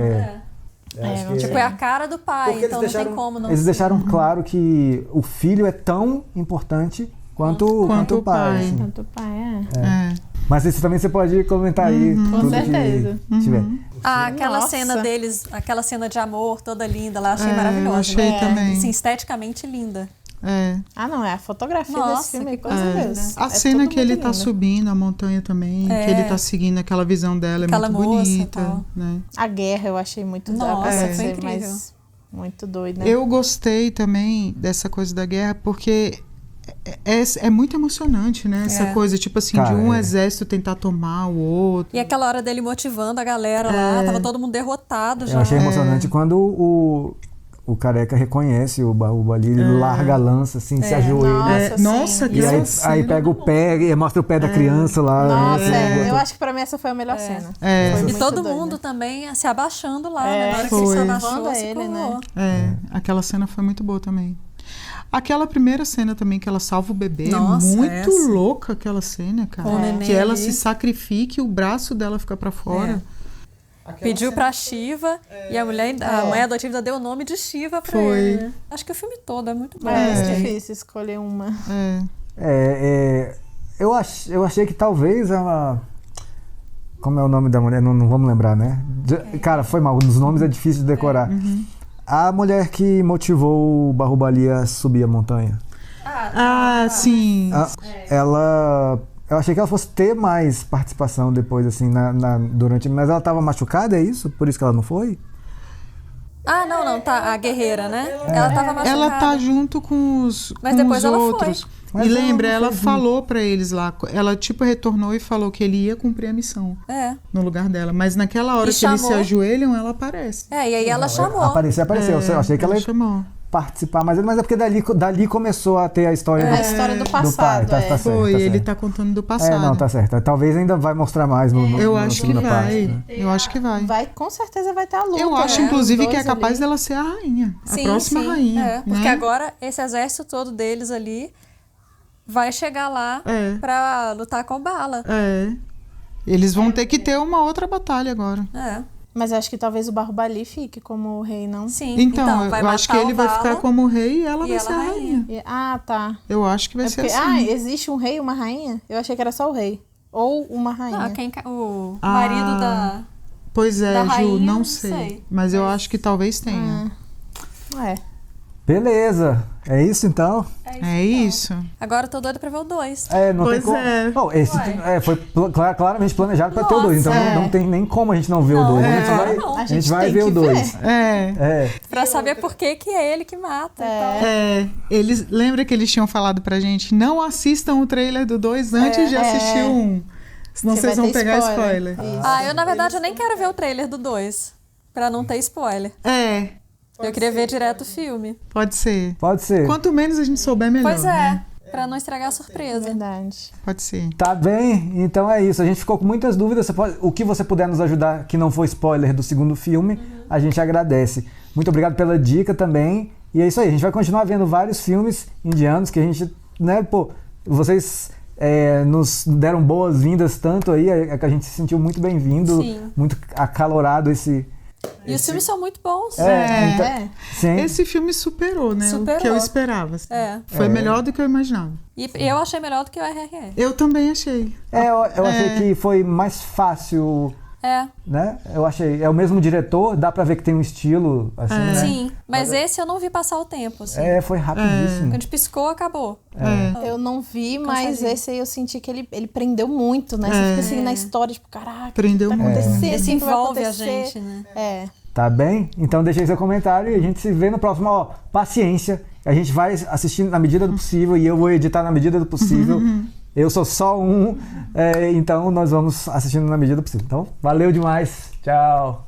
Acho que É a cara do pai, Porque então não tem como não Eles ser. deixaram claro que o filho é tão importante quanto o pai. assim. Quanto o pai, Mas isso também você pode comentar aí. Com tudo certeza. Que tiver. Aquela Nossa. cena deles, aquela cena de amor toda linda lá, achei eu maravilhosa. achei também. Assim, esteticamente linda. Não, é a fotografia Nossa, desse filme, que coisa de Deus. A É cena tudo que ele muito tá lindo. subindo a montanha também, que ele tá seguindo aquela visão dela, é Aquela muito moça e bonita. tal. Né? A guerra eu achei muito Nossa, foi ser incrível. mais muito doida. Eu gostei também dessa coisa da guerra, porque é muito emocionante, né? Essa coisa, tipo assim, Cara, de um exército tentar tomar o outro. E aquela hora dele motivando a galera lá, tava todo mundo derrotado já. Eu achei emocionante quando o Careca reconhece o Bahubali, ele larga a lança, assim, se ajoelha. Nossa, E aí pega o pé, e mostra o pé da criança lá. Nossa, né? eu acho que pra mim essa foi a melhor cena. E Foi muito todo doida. mundo também se abaixando lá, né? Na hora que foi. ele se abaixou, Levando se ele, colou. Aquela cena foi muito boa também. Aquela primeira cena também que ela salva o bebê, Nossa, é muito essa. louca aquela cena, cara. Com o neném Que ela ali. se sacrifique e o braço dela fica pra fora. Pediu pra Shiva e a mãe adotiva ainda deu o nome de Shiva pra Foi. ele. Né? Acho que o filme todo é muito bom. É gostei. difícil escolher uma. Eu achei que talvez ela... Como é o nome da mulher? Não vamos lembrar, né? Cara, foi mal. Os nomes é difícil de decorar. A mulher que motivou o Bahubali a subir a montanha. Sim. Ela... Eu achei que ela fosse ter mais participação depois, assim, durante... Mas ela tava machucada, é isso? Por isso que ela não foi? Não, tá. A guerreira, né? Ela tava machucada. Ela tá junto com os, Mas com depois os ela foi. outros. Mas E ela lembra, não ela foi falou pra eles lá. Ela tipo retornou e falou que ele ia cumprir a missão no lugar dela. Mas naquela hora E que eles se chamou. ajoelham, ela aparece. E aí ela chamou. Apareceu. Eu achei que ela ia chamou. participar, mas é porque dali começou a ter a história A história do passado. pai. Tá certo, Foi, tá ele certo. tá contando do passado. Não, tá certo. Talvez ainda vai mostrar mais no Eu no acho que segunda vai. parte, né? Eu acho que vai. Com certeza vai ter a luta. Eu acho, né? inclusive, Os que é dois capaz ali. dela ser a rainha. Sim, a próxima sim, rainha. porque né? agora esse exército todo deles ali vai chegar lá pra lutar com o Bala. Eles vão ter que ter uma outra batalha agora. Mas eu acho que talvez o Bahubali fique como o rei, não? Sim. Então, vai eu acho que matar ele o vai Bala ficar como rei e ela e vai ela ser a rainha. Tá. Eu acho que vai ser porque, assim. existe um rei e uma rainha? Eu achei que era só o rei. Ou uma rainha. O marido da... Pois é, da Ju, rainha, não não sei. sei. Mas eu acho que talvez tenha. Beleza. É isso, então? É isso. Agora eu tô doida pra ver o 2. Não tem como. Bom, esse foi claramente planejado pra ter o 2, então não tem nem como a gente não ver o 2. A gente vai ver o 2. Pra saber por que é ele que mata. Eles, lembra que eles tinham falado pra gente, não assistam o trailer do 2 antes de assistir o 1. Senão vocês vão pegar spoiler. Eu na verdade eu nem quero ver o trailer do 2. Pra não ter spoiler. Eu queria ver direto o filme. Pode ser. Pode ser. Quanto menos a gente souber, melhor. Pois né? pra não estragar a surpresa. Verdade. Pode ser. Tá bem, então é isso. A gente ficou com muitas dúvidas. O que você puder nos ajudar, que não for spoiler do segundo filme, a gente agradece. Muito obrigado pela dica também. E é isso aí, a gente vai continuar vendo vários filmes indianos que a gente, né, vocês nos deram boas-vindas tanto aí, que a gente se sentiu muito bem-vindo, muito acalorado esse... E os filmes são muito bons. Sim. Esse filme superou, né? O que eu esperava. Assim. Foi melhor do que eu imaginava. E eu achei melhor do que o RRR. Eu também achei. Eu achei que foi mais fácil... Né? Eu achei. É o mesmo diretor, dá pra ver que tem um estilo, assim, né? Sim, mas esse eu não vi passar o tempo, assim. Foi rapidíssimo. Quando piscou, acabou. Eu não vi, mas esse aí eu senti que ele prendeu muito, né? Você fica assim na história, tipo, caraca, prendeu o que tá acontecendo? Esse O que vai envolve a acontecer? gente, né? Tá bem? Então deixa aí seu comentário e a gente se vê no próximo. Paciência, a gente vai assistindo na medida do possível e eu vou editar na medida do possível. Eu sou só um, então nós vamos assistindo na medida do possível. Então, valeu demais. Tchau.